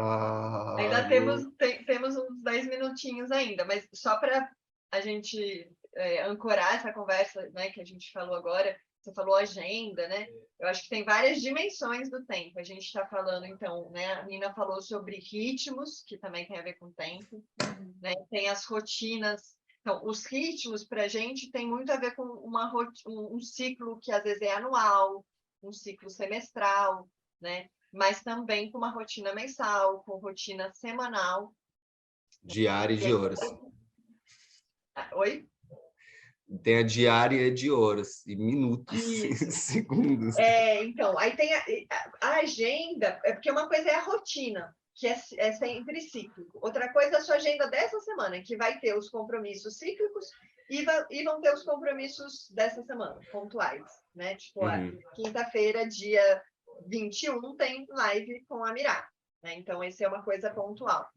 Ainda temos uns 10 minutinhos ainda, mas só para a gente ancorar essa conversa, né, que a gente falou agora, você falou agenda, né? Eu acho que tem várias dimensões do tempo. A gente está falando, então, né? A Nina falou sobre ritmos, que também tem a ver com tempo, né? Tem as rotinas. Então, os ritmos, para a gente, tem muito a ver com um ciclo que às vezes é anual, um ciclo semestral, né? Mas também com uma rotina mensal, com rotina semanal. Diária E de aí... horas. Oi? Tem a diária de horas, e minutos, Isso. segundos. Então, aí tem a agenda, porque uma coisa é a rotina, que é sempre cíclico. Outra coisa é a sua agenda dessa semana, que vai ter os compromissos cíclicos e vão ter os compromissos dessa semana, pontuais, né? Tipo, a quinta-feira, dia 21, tem live com a Mirá, né? Então, essa é uma coisa pontual.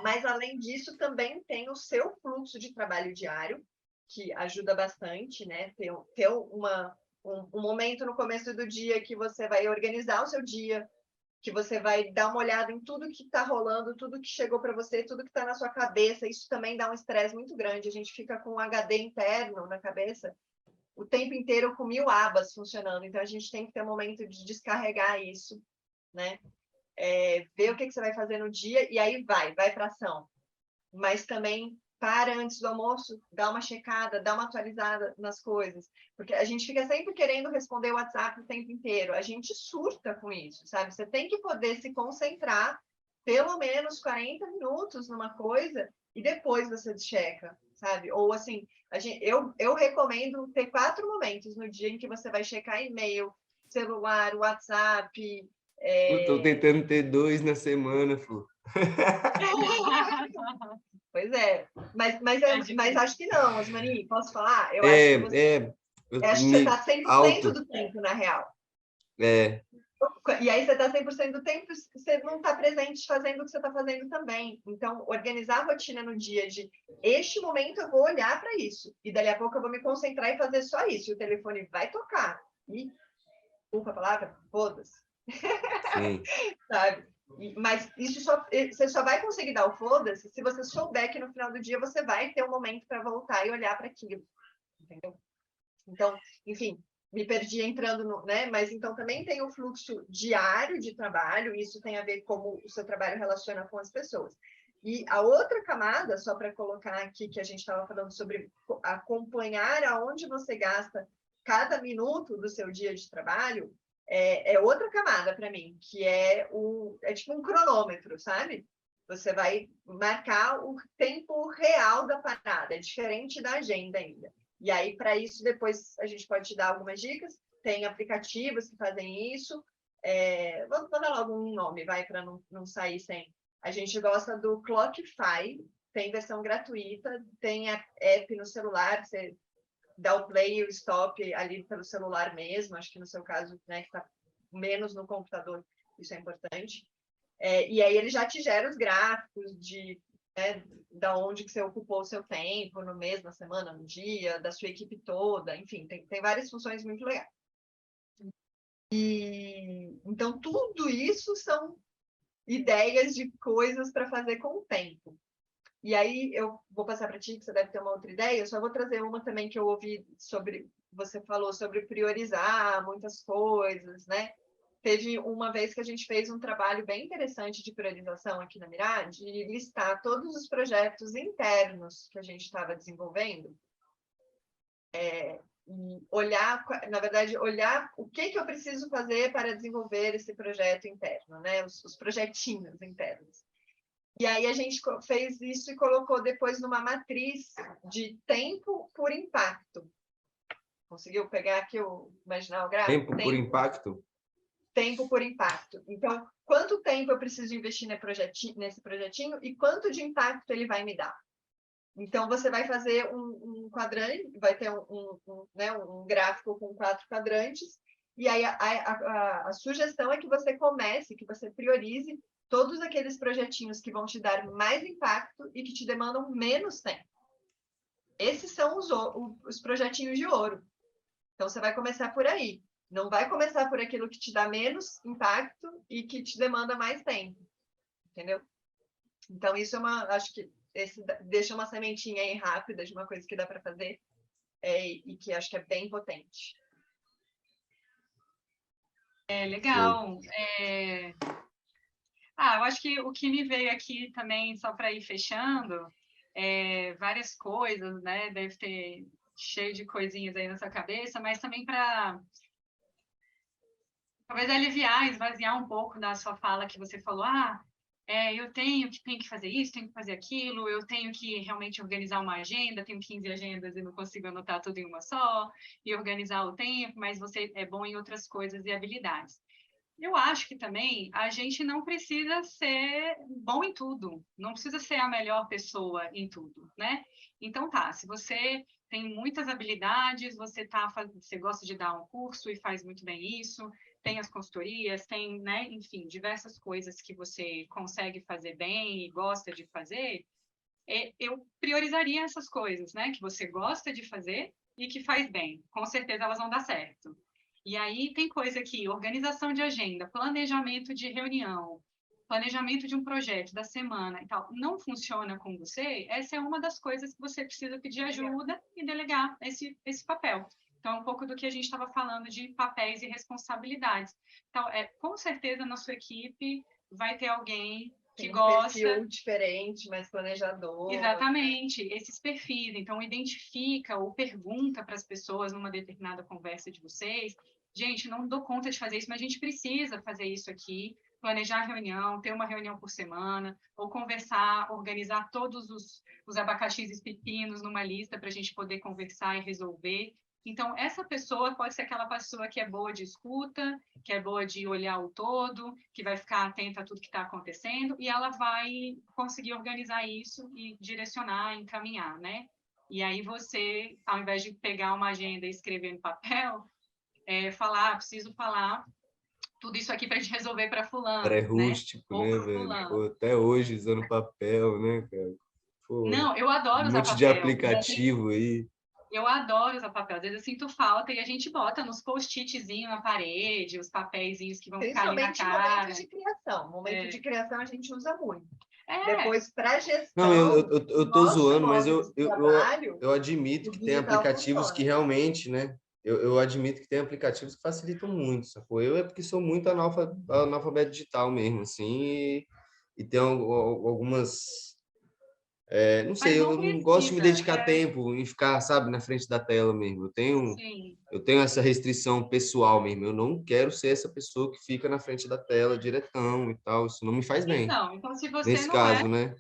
Mas, além disso, também tem o seu fluxo de trabalho diário, que ajuda bastante, né? Ter um momento no começo do dia que você vai organizar o seu dia, que você vai dar uma olhada em tudo que está rolando, tudo que chegou para você, tudo que está na sua cabeça. Isso também dá um estresse muito grande. A gente fica com um HD interno na cabeça o tempo inteiro com 1000 abas funcionando. Então, a gente tem que ter um momento de descarregar isso, né? Ver o que você vai fazer no dia e aí vai para ação. Mas também para antes do almoço, dá uma checada, dá uma atualizada nas coisas. Porque a gente fica sempre querendo responder o WhatsApp o tempo inteiro. A gente surta com isso, sabe? Você tem que poder se concentrar pelo menos 40 minutos numa coisa e depois você checa, sabe? Ou assim, eu recomendo ter 4 momentos no dia em que você vai checar e-mail, celular, WhatsApp. Estou tentando ter 2 na semana, Flor. Pois é, mas acho que não, Osmani, posso falar? Eu acho que você está 100% do tempo, na real. E aí você está 100% do tempo, você não está presente fazendo o que você está fazendo também. Então, organizar a rotina no dia de este momento eu vou olhar para isso, e dali a pouco eu vou me concentrar e fazer só isso, e o telefone vai tocar. E, desculpa a palavra, foda-se. Sabe? Mas você só vai conseguir dar o foda-se se você souber que no final do dia você vai ter um momento para voltar e olhar para aquilo, entendeu? Então, enfim, me perdi entrando no, né? Mas então também tem o fluxo diário de trabalho, isso tem a ver como o seu trabalho relaciona com as pessoas. E a outra camada, só para colocar aqui, que a gente estava falando sobre acompanhar aonde você gasta cada minuto do seu dia de trabalho, é outra camada para mim, que é tipo um cronômetro, sabe? Você vai marcar o tempo real da parada, é diferente da agenda ainda. E aí, para isso, depois a gente pode te dar algumas dicas. Tem aplicativos que fazem isso. Vou dar logo um nome, vai, para não sair sem. A gente gosta do Clockify, tem versão gratuita, tem a app no celular, você dá o play e o stop ali pelo celular mesmo, acho que no seu caso, né, que está menos no computador, isso é importante. E aí ele já te gera os gráficos da onde que você ocupou o seu tempo, no mês, na semana, no dia, da sua equipe toda, enfim, tem várias funções muito legais. Então, tudo isso são ideias de coisas para fazer com o tempo. E aí eu vou passar para ti, que você deve ter uma outra ideia, eu só vou trazer uma também que eu ouvi você falou sobre priorizar muitas coisas, né? Teve uma vez que a gente fez um trabalho bem interessante de priorização aqui na Mirá, de listar todos os projetos internos que a gente estava desenvolvendo, e olhar, na verdade, olhar o que eu preciso fazer para desenvolver esse projeto interno, né? Os projetinhos internos. E aí a gente fez isso e colocou depois numa matriz de tempo por impacto. Conseguiu pegar aqui imaginar o gráfico? Tempo por impacto? Tempo por impacto. Então, quanto tempo eu preciso investir nesse projetinho e quanto de impacto ele vai me dar? Então, você vai fazer um quadrante, vai ter né, um gráfico com 4 quadrantes, e aí a sugestão é que você comece, que você priorize todos aqueles projetinhos que vão te dar mais impacto e que te demandam menos tempo. Esses são os projetinhos de ouro. Então, você vai começar por aí. Não vai começar por aquilo que te dá menos impacto e que te demanda mais tempo. Entendeu? Então, isso acho que deixa uma sementinha aí rápida de uma coisa que dá para fazer e que acho que é bem potente. Legal. Eu acho que o que me veio aqui também, só para ir fechando, várias coisas, né? Deve ter cheio de coisinhas aí na sua cabeça, mas também para talvez aliviar, esvaziar um pouco da sua fala que você falou, eu tenho que fazer isso, tenho que fazer aquilo, eu tenho que realmente organizar uma agenda, tenho 15 agendas e não consigo anotar tudo em uma só, e organizar o tempo, mas você é bom em outras coisas e habilidades. Eu acho que também a gente não precisa ser bom em tudo, não precisa ser a melhor pessoa em tudo, né? Então se você tem muitas habilidades, você gosta de dar um curso e faz muito bem isso, tem as consultorias, tem, né, enfim, diversas coisas que você consegue fazer bem e gosta de fazer, eu priorizaria essas coisas, né, que você gosta de fazer e que faz bem. Com certeza elas vão dar certo. E aí tem coisa aqui, organização de agenda, planejamento de reunião, planejamento de um projeto da semana e tal, não funciona com você, essa é uma das coisas que você precisa pedir ajuda e delegar esse papel. Então, é um pouco do que a gente estava falando de papéis e responsabilidades. Então, com certeza, na sua equipe vai ter alguém que gosta... Tem um perfil diferente, mais planejador. Exatamente, esses perfis. Então, identifica ou pergunta para as pessoas numa determinada conversa de vocês, gente, não dou conta de fazer isso, mas a gente precisa fazer isso aqui, planejar reunião, ter uma reunião por semana, ou conversar, organizar todos os abacaxis e pepinos numa lista para a gente poder conversar e resolver. Então, essa pessoa pode ser aquela pessoa que é boa de escuta, que é boa de olhar o todo, que vai ficar atenta a tudo que está acontecendo, e ela vai conseguir organizar isso e direcionar, encaminhar, né? E aí você, ao invés de pegar uma agenda e escrever no papel, preciso falar tudo isso aqui para a gente resolver para fulano, É né? rústico, Ou né, para velho? fulano. Pô, até hoje usando papel, né, cara? Pô, Não, eu adoro um usar monte de papel. aplicativo aí. Eu adoro usar papel. Às vezes eu sinto falta e a gente bota nos post-itzinhos na parede, os papeizinhos que vão ficar ali na Principalmente cara. momento de criação. Momento de criação a gente usa muito. É. Depois, para Não, gestão, eu tô nosso zoando, mas modo de trabalho, eu admito o que tem digital aplicativos que funciona. realmente, né? Eu admito que tem aplicativos que facilitam muito, sacou? Eu é porque sou muito analfabeto digital mesmo, assim, e tem algumas... não Mas sei, não eu não gosto de me precisa. dedicar tempo em ficar, sabe, na frente da tela mesmo. Sim. Eu tenho essa restrição pessoal mesmo. Eu não quero ser essa pessoa que fica na frente da tela diretão e tal. Isso não me faz bem. Então se você Nesse caso, né?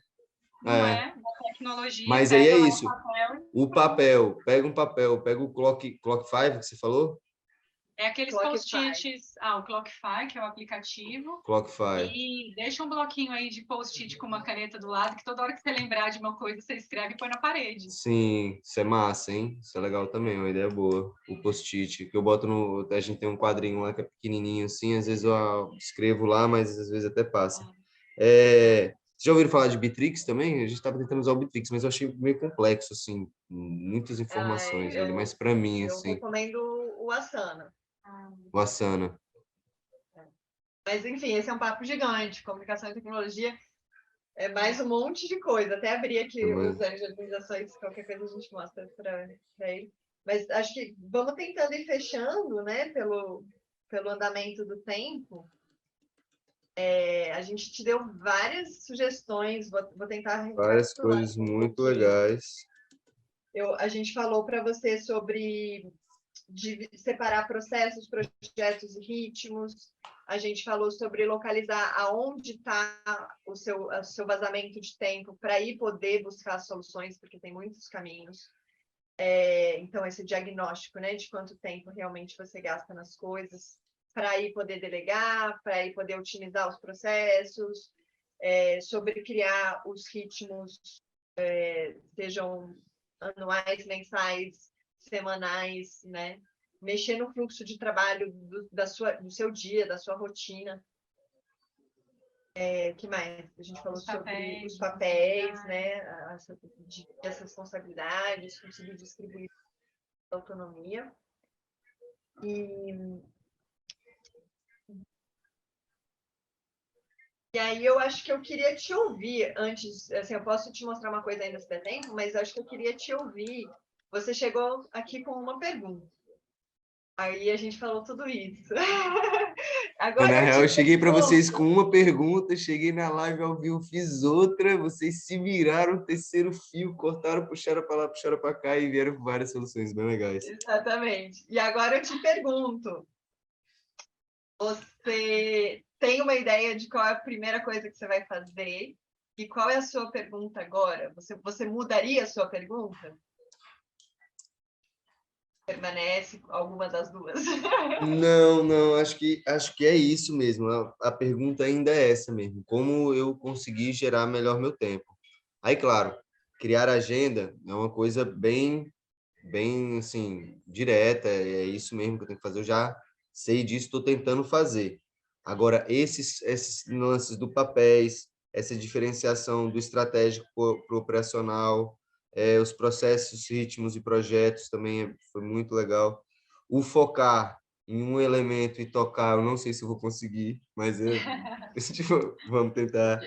não É. é da tecnologia, Mas aí é pega lá o isso. papel. O papel, pega um papel, pega o Clock 5 que você falou? É aqueles Clockify. post-its, o Clockify, que é o aplicativo, Clock 5. e deixa um bloquinho aí de post-it com uma caneta do lado, que toda hora que você lembrar de uma coisa, você escreve e põe na parede. Sim, isso é massa, hein? Isso é legal também, uma ideia boa. O post-it, que eu boto no... A gente tem um quadrinho lá que é pequenininho assim, às vezes eu escrevo lá, mas às vezes até passa. Vocês já ouviram falar de Bitrix também? A gente estava tentando usar o Bitrix, mas eu achei meio complexo, assim, muitas informações, ainda mais para mim, Eu assim, recomendo o Asana. o Asana. Mas, enfim, esse é um papo gigante. Comunicação e tecnologia é mais um monte de coisa. Até abrir aqui os anos de organizações, qualquer coisa a gente mostra para ele. Mas acho que vamos tentando ir fechando, né, pelo andamento do tempo. A gente te deu várias sugestões, vou tentar Várias recapitular coisas um muito pouquinho. legais. A gente falou para você sobre separar processos, projetos e ritmos. A gente falou sobre localizar aonde está o seu vazamento de tempo para ir poder buscar soluções, porque tem muitos caminhos. Então, esse diagnóstico, né, de quanto tempo realmente você gasta nas coisas, para ir poder delegar, para ir poder otimizar os processos, sobre criar os ritmos, sejam anuais, mensais, semanais, né? Mexer no fluxo de trabalho do seu dia, da sua rotina. Que mais? A gente falou sobre os papéis, né? As responsabilidades, conseguir distribuir a autonomia. E aí eu acho que eu queria te ouvir antes, assim, eu posso te mostrar uma coisa ainda se der tempo, mas eu acho que eu queria te ouvir. Você chegou aqui com uma pergunta. Aí a gente falou tudo isso. Agora Na eu real, te eu cheguei para vocês pergunto. com uma pergunta, cheguei na live ao vivo, fiz outra, vocês se viraram, terceiro fio, cortaram, puxaram para lá, puxaram para cá e vieram com várias soluções bem legais. Exatamente. E agora eu te pergunto, você tem uma ideia de qual é a primeira coisa que você vai fazer? E qual é a sua pergunta agora? Você mudaria a sua pergunta? Permanece alguma das duas? Não, acho que é isso mesmo. A pergunta ainda é essa mesmo. Como eu consegui gerar melhor meu tempo? Aí, claro, criar agenda é uma coisa bem assim, direta, é isso mesmo que eu tenho que fazer. Eu já sei disso, estou tentando fazer. Agora, esses lances do papéis, essa diferenciação do estratégico para o operacional, os processos, ritmos e projetos também foi muito legal. O focar em um elemento e tocar, eu não sei se eu vou conseguir, mas tipo, vamos tentar.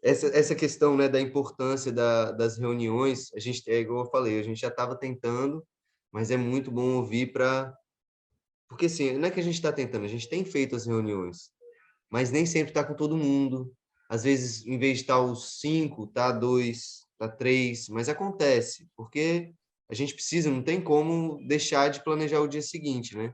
Essa questão, né, da importância das reuniões, a gente, igual eu falei, a gente já estava tentando, mas é muito bom ouvir para... Porque, assim, não é que a gente está tentando, a gente tem feito as reuniões, mas nem sempre está com todo mundo. Às vezes, em vez de estar os 5, tá 2, tá 3, mas acontece, porque a gente precisa, não tem como deixar de planejar o dia seguinte, né?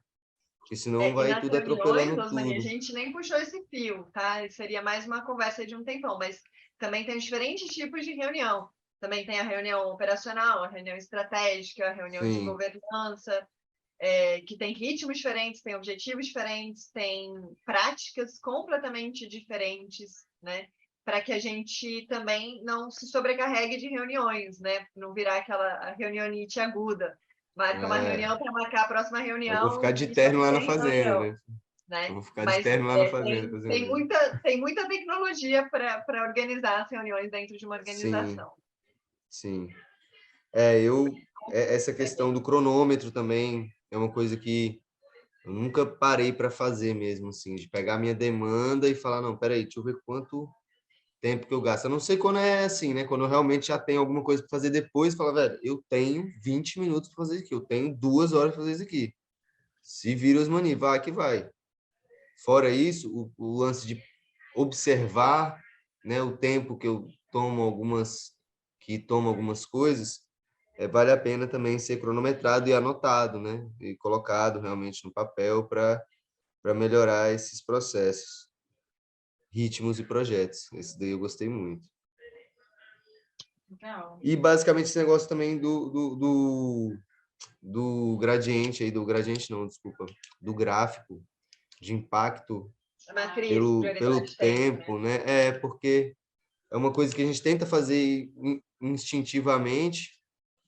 Porque senão E vai nas tudo reuniões, atropelando Osmani, a tudo. gente nem puxou esse fio, tá? Seria mais uma conversa de um tempão, mas também tem diferentes tipos de reunião. Também tem a reunião operacional, a reunião estratégica, a reunião de Sim, governança, que tem ritmos diferentes, tem objetivos diferentes, tem práticas completamente diferentes, né? Para que a gente também não se sobrecarregue de reuniões, né? Não virar aquela reunionite aguda. Marca uma é, reunião para marcar a próxima eu vou ficar reunião de e só terno não lá na tem fazenda, reunião, né? Eu né? vou ficar de Mas terno lá na fazenda fazendo tem isso. muita tecnologia para organizar as reuniões dentro de uma Sim, organização. sim. Essa questão do cronômetro também é uma coisa que eu nunca parei para fazer mesmo, assim, de pegar a minha demanda e falar, não, peraí, deixa eu ver quanto tempo que eu gasto. Eu não sei quando é assim, né? Quando eu realmente já tenho alguma coisa para fazer depois, falar, velho, eu tenho 20 minutos para fazer isso aqui, eu tenho 2 horas para fazer isso aqui. Se vira os mani, vai que vai. Fora isso, o lance de observar, né, o tempo que tomo algumas coisas, vale a pena também ser cronometrado e anotado, né, e colocado realmente no papel para melhorar esses processos, ritmos e projetos. Esse daí eu gostei muito. Legal. E basicamente esse negócio também do gradiente aí, do gradiente não, desculpa, do gráfico de impacto A matriz, pelo prioridade tempo, né? tempo, né? Porque é uma coisa que a gente tenta fazer instintivamente,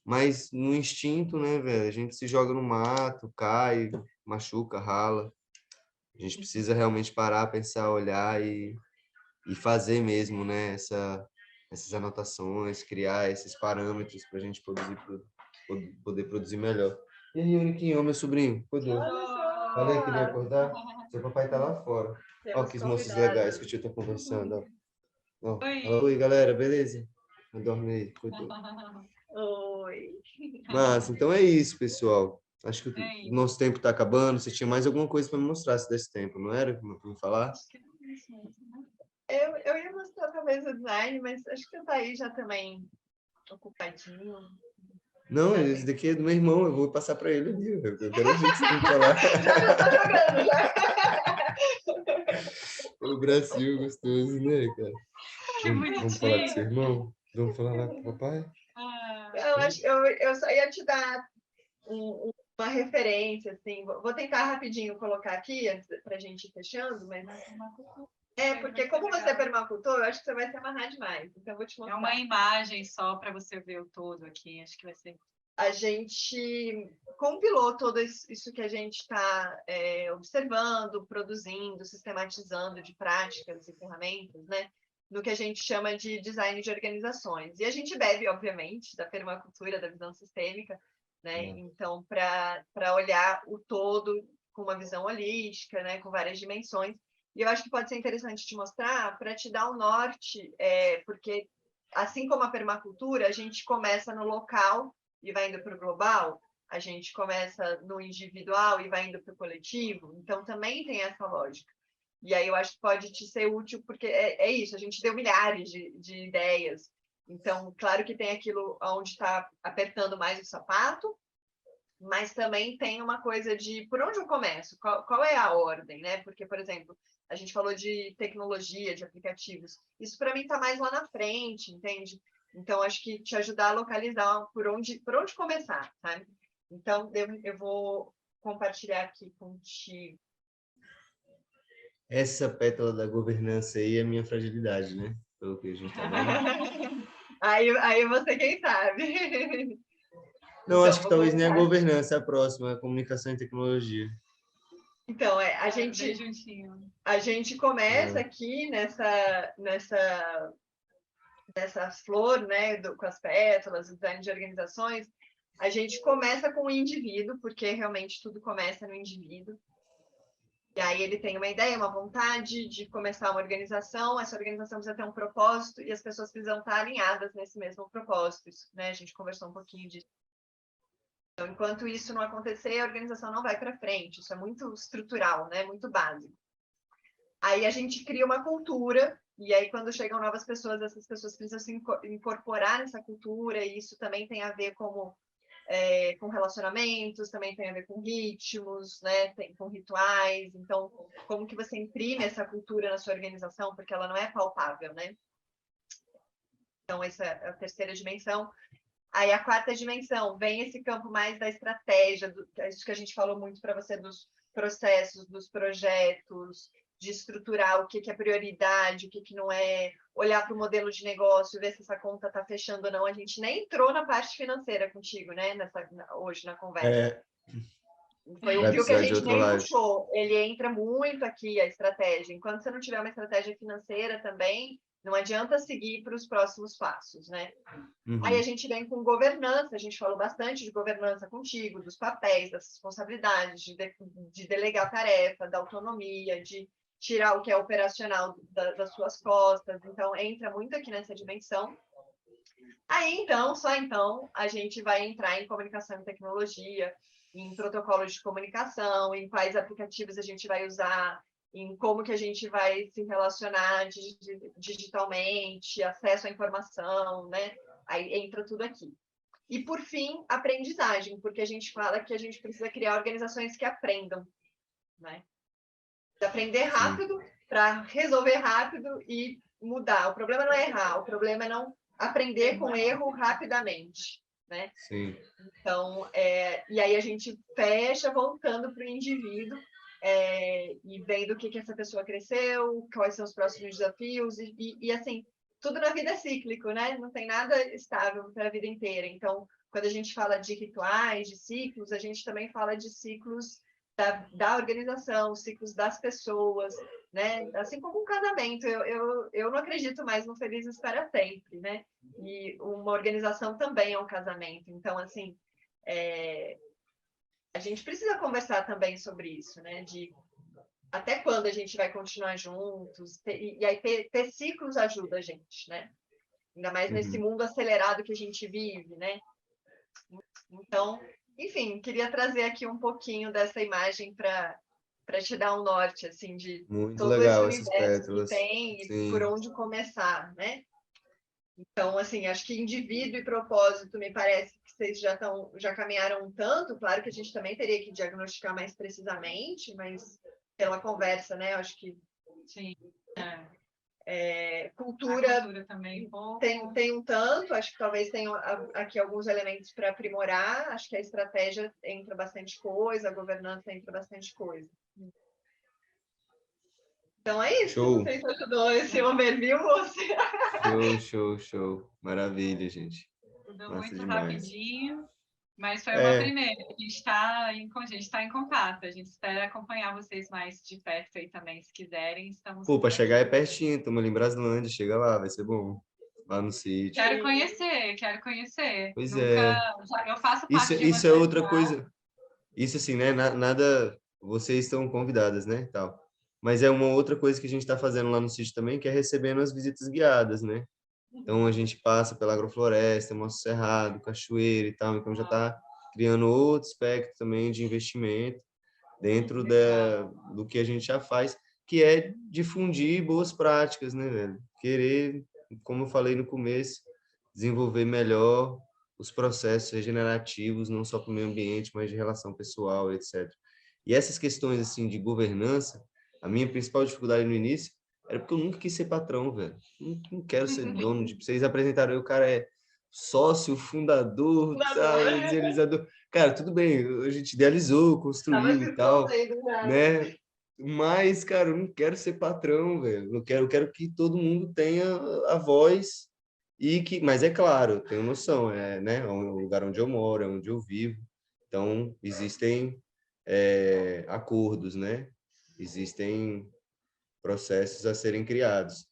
mas no instinto, né, velho? A gente se joga no mato, cai, machuca, rala. A gente precisa realmente parar, pensar, olhar e fazer mesmo, né? Essas anotações, criar esses parâmetros para a gente poder produzir melhor. E aí, Euriquinho, meu sobrinho, acordou? Olha Falei que ele ia só! acordar? Seu papai tá lá fora. Ó, Temos que moças legais que convidados. o tio tá conversando, ó. Ó, fala, Oi! oi, galera, beleza? Dorme aí, acordou. Oi! Mas, então é isso, pessoal. Acho que É o isso. nosso tempo está acabando. Você tinha mais alguma coisa para me mostrar se desse tempo, não era? Para me falar? Acho que é isso mesmo, né? Eu ia mostrar talvez o design, mas acho que você tá aí já também ocupadinho. Não, Dá esse tempo. daqui é do meu irmão, eu vou passar para ele ali. Eu quero ouvir o que você tem que falar. Já tá jogando, já! O Brasil gostoso, né, cara? Que Vamos falar com seu bonitinho! irmão? Vamos falar lá com o papai? Ah, Eu só ia te dar uma referência, assim. Vou tentar rapidinho colocar aqui, para a gente ir fechando, mas Porque como você é permacultor, eu acho que você vai se amarrar demais. Então, eu vou te É mostrar. uma imagem só para você ver o todo aqui. Acho que vai ser. A gente compilou tudo isso que a gente está observando, produzindo, sistematizando de práticas e ferramentas, né? No que a gente chama de design de organizações. E a gente bebe, obviamente, da permacultura, da visão sistêmica, né? Então, para olhar o todo com uma visão holística, né? Com várias dimensões. E eu acho que pode ser interessante te mostrar para te dar um norte, porque assim como a permacultura, a gente começa no local e vai indo para o global, a gente começa no individual e vai indo para o coletivo, então também tem essa lógica. E aí eu acho que pode te ser útil, porque é isso, a gente deu milhares de ideias. Então, claro que tem aquilo onde está apertando mais o sapato, mas também tem uma coisa de por onde eu começo, qual é a ordem, né? Porque, por exemplo, a gente falou de tecnologia, de aplicativos. Isso para mim está mais lá na frente, entende? Então, acho que te ajudar a localizar por onde começar, sabe? Então, eu vou compartilhar aqui contigo. Essa pétala da governança aí é a minha fragilidade, né? Pelo que a gente tá vendo. aí você quem sabe. Não, Então, acho que vou talvez nem a colocar. governança é a próxima, a comunicação e tecnologia. Então, a gente começa aqui nessa flor, né, com as pétalas, o design de organizações, a gente começa com o indivíduo, porque realmente tudo começa no indivíduo. E aí ele tem uma ideia, uma vontade de começar uma organização, essa organização precisa ter um propósito e as pessoas precisam estar alinhadas nesse mesmo propósito, né? A gente conversou um pouquinho disso. Então, enquanto isso não acontecer, a organização não vai para frente. Isso é muito estrutural, né? Muito básico. Aí a gente cria uma cultura, e aí quando chegam novas pessoas, essas pessoas precisam se incorporar nessa cultura, e isso também tem a ver com relacionamentos, também tem a ver com ritmos, né? Com rituais. Então, como que você imprime essa cultura na sua organização, porque ela não é palpável, né? Então, essa é a terceira dimensão. Aí a quarta dimensão, vem esse campo mais da estratégia, isso que a gente falou muito para você, dos processos, dos projetos, de estruturar o que é prioridade, o que não é, olhar para o modelo de negócio, ver se essa conta está fechando ou não. A gente nem entrou na parte financeira contigo, né, hoje na conversa. Foi o fio que a gente nem puxou. Ele entra muito aqui, a estratégia. Enquanto você não tiver uma estratégia financeira também, não adianta seguir para os próximos passos, né? Aí a gente vem com governança, a gente falou bastante de governança contigo, dos papéis, das responsabilidades, de delegar tarefa, da autonomia, de tirar o que é operacional das suas costas. Então, entra muito aqui nessa dimensão. Aí, então, só então, a gente vai entrar em comunicação e tecnologia, em protocolos de comunicação, em quais aplicativos a gente vai usar, em como que a gente vai se relacionar digitalmente, acesso à informação, né? Aí entra tudo aqui. E, por fim, aprendizagem, porque a gente fala que a gente precisa criar organizações que aprendam, né? De aprender rápido para resolver rápido e mudar. O problema não é errar, o problema é não aprender com erro rapidamente, né? Sim. Então, e aí a gente fecha voltando para o indivíduo e vendo o que essa pessoa cresceu, quais são os próximos desafios e assim, tudo na vida é cíclico, né? Não tem nada estável para a vida inteira. Então, quando a gente fala de rituais, de ciclos, a gente também fala de ciclos da organização, ciclos das pessoas, né? Assim como um casamento, eu não acredito mais no felizes para sempre, né? E uma organização também é um casamento. Então, assim, a gente precisa conversar também sobre isso, né? De até quando a gente vai continuar juntos, e aí ter ciclos ajuda a gente, né? Ainda mais nesse mundo acelerado que a gente vive, né? Então, enfim, queria trazer aqui um pouquinho dessa imagem para te dar um norte, assim, de muito todo esse legal essas universo que pétalas. tem Sim. e por onde começar, né? Então, assim, acho que indivíduo e propósito me parece que vocês já caminharam tanto. Claro que a gente também teria que diagnosticar mais precisamente, mas pela conversa, né? Eu acho que sim. Cultura também tem um tanto, acho que talvez tenham aqui alguns elementos para aprimorar. Acho que a estratégia entra bastante coisa, a governança entra bastante coisa. Então é isso, Show. não sei se ajudou esse overview, você. Show. Maravilha, gente. Tudo Massa muito demais. rapidinho, mas foi uma É, primeira. A gente está em contato. A gente espera acompanhar vocês mais de perto aí também, se quiserem. Estamos pô, por para chegar é aqui. pertinho, estamos ali em Brasilândia, chega lá, vai ser bom. Lá no sítio. Quero conhecer. Pois Nunca, é. eu faço Isso, parte de uma isso é outra central. coisa. Isso assim, né? Nada, vocês estão convidadas, né? Tal. Mas é uma outra coisa que a gente está fazendo lá no sítio também, que é recebendo as visitas guiadas, né? Então a gente passa pela agrofloresta, mostra o cerrado, cachoeira e tal. Então já está criando outro aspecto também de investimento dentro do que a gente já faz, que é difundir boas práticas, né, velho? Querer, como eu falei no começo, desenvolver melhor os processos regenerativos, não só para o meio ambiente, mas de relação pessoal, etc. E essas questões, assim, de governança, a minha principal dificuldade no início era porque eu nunca quis ser patrão, velho. Não quero ser dono de... Vocês apresentaram aí, o cara é sócio, fundador, sabe, idealizador. Cara, tudo bem, a gente idealizou, Tava construiu se e tal, escondendo nada. né? Mas, cara, eu não quero ser patrão, velho. Eu quero que todo mundo tenha a voz e que, mas é claro, eu tenho noção, né? É um lugar onde eu moro, é onde eu vivo. Então, existem acordos, né? Existem processos a serem criados,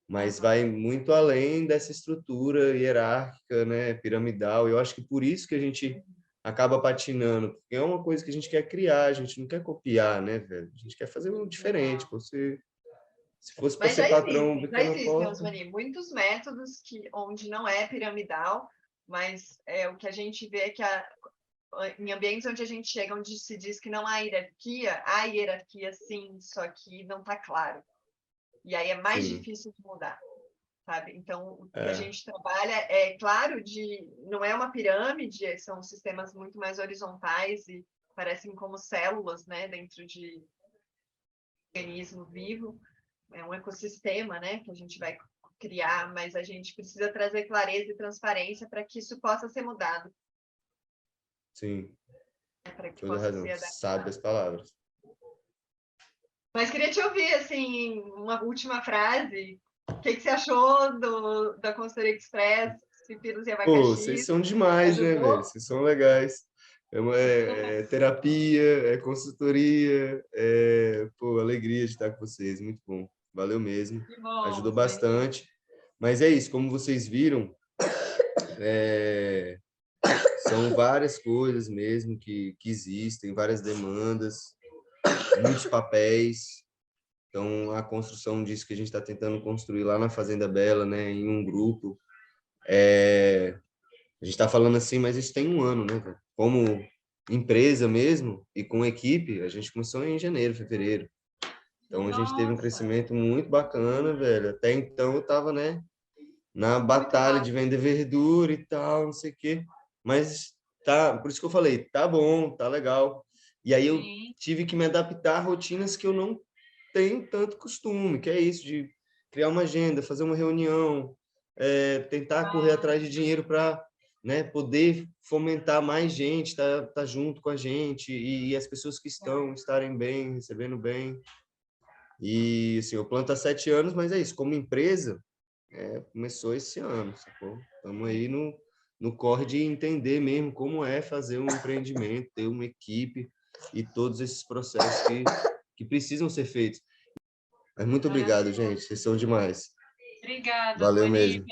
mas vai muito além dessa estrutura hierárquica, né, piramidal. Eu acho que por isso que a gente acaba patinando, porque é uma coisa que a gente quer criar, a gente não quer copiar, né, velho? A gente quer fazer um diferente. Você, se fosse para Mas ser patrão, já bica na existem, porta. Osmani, muitos métodos onde não é piramidal, mas o que a gente vê é que em ambientes onde a gente chega, onde se diz que não há hierarquia sim, só que não está claro. E aí é mais Sim, difícil de mudar, sabe? Então, o que a é, gente trabalha é, claro, não é uma pirâmide, são sistemas muito mais horizontais e parecem como células, né, dentro de um organismo vivo, é um ecossistema, né, que a gente vai criar, mas a gente precisa trazer clareza e transparência para que isso possa ser mudado, sim, né, para que toda possa razão. ser Sábias adaptado. palavras. Mas queria te ouvir, assim, uma última frase. O que você achou da Consultoria Express, pepinos e Pô, vocês abacaxi? são demais, né, velho? Ajudou? Vocês são legais. É terapia, é consultoria, pô, alegria de estar com vocês, muito bom. Valeu mesmo, Que bom, ajudou Osmani. bastante. Mas é isso, como vocês viram, é, são várias coisas mesmo que existem, várias demandas, muitos papéis. Então, a construção disso que a gente está tentando construir lá na Fazenda Bela, né, em um grupo, a gente está falando assim, mas isso tem um ano, né, velho? Como empresa mesmo e com equipe, a gente começou em janeiro, fevereiro. Então, a gente teve um Nossa, crescimento muito bacana, velho. Até então, eu estava, né, na Muito batalha de rápido. vender verdura e tal, não sei o quê. Mas tá, por isso que eu falei, tá bom, tá legal. E aí eu sim. tive que me adaptar a rotinas que eu não tenho tanto costume, que é isso de criar uma agenda, fazer uma reunião, tentar correr atrás de dinheiro para, né, poder fomentar mais gente, tá junto com a gente e as pessoas que estão estarem bem, recebendo bem. E assim, eu planto há 7 anos, mas é isso, como empresa, começou esse ano, sacou? Estamos aí no corre de entender mesmo como é fazer um empreendimento, ter uma equipe e todos esses processos que precisam ser feitos. Mas muito obrigado, Maravilha. gente. Vocês são demais. Obrigada, Valeu Osmani, mesmo.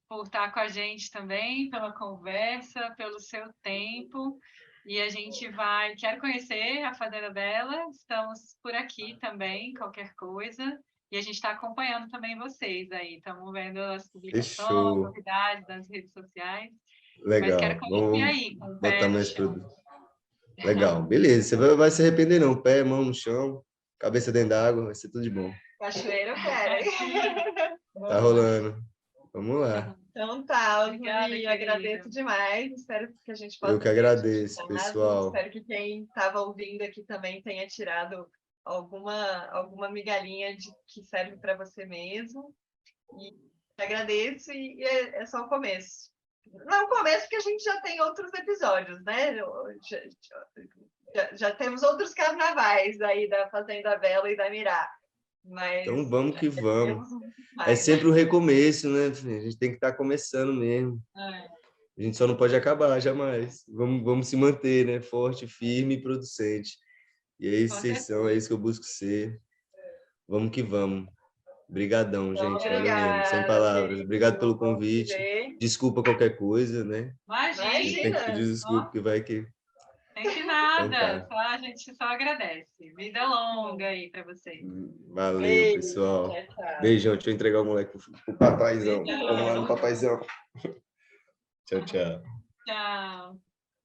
por estar com a gente também, pela conversa, pelo seu tempo. E a gente vai. Quero conhecer a Fazenda Bela, estamos por aqui também, qualquer coisa. E a gente está acompanhando também vocês aí. Estamos vendo as publicações, Fechou. novidades das redes sociais. Mas quero Legal. conhecer Vamos aí, com o pé botar no mais chão. produto. Legal. Beleza. Você vai se arrepender, não. Pé, mão no chão, cabeça dentro d'água, vai ser tudo de bom. Cachoeira eu quero, hein? Tá Boa. rolando. Vamos lá. Então tá, Obrigada, Osmani, querida. agradeço demais. Espero que a gente Eu possa que ter te agradeço, ajudado. pessoal. Espero que quem estava ouvindo aqui também tenha tirado alguma migalhinha que serve para você mesmo. E agradeço e é só o começo. Não o começo, porque a gente já tem outros episódios, né? Já temos outros carnavais aí da Fazenda Bela e da Mirá. Mas Então vamos que vamos. temos É mais. sempre um recomeço, né? A gente tem que estar começando mesmo. É, A gente só não pode acabar, jamais. Vamos se manter, né? Forte, firme e producente. E é isso com que vocês são, é isso que eu busco ser. Vamos que vamos. Obrigadão, Então, gente. Valeu mesmo. Sem obrigada, palavras. Obrigado Pedro. pelo Bom te convite. ver. Desculpa qualquer coisa, né? A gente tem que imagina, pedir Imagina. desculpa, que vai que... tem que Então nada, tá. só, a gente só agradece. Vida longa aí para vocês. Valeu, Beijo. pessoal. Tchau, tchau. Beijão. Deixa eu entregar o moleque pro papaizão. Beijão. Vamos lá no papaizão. Tchau, tchau. Tchau.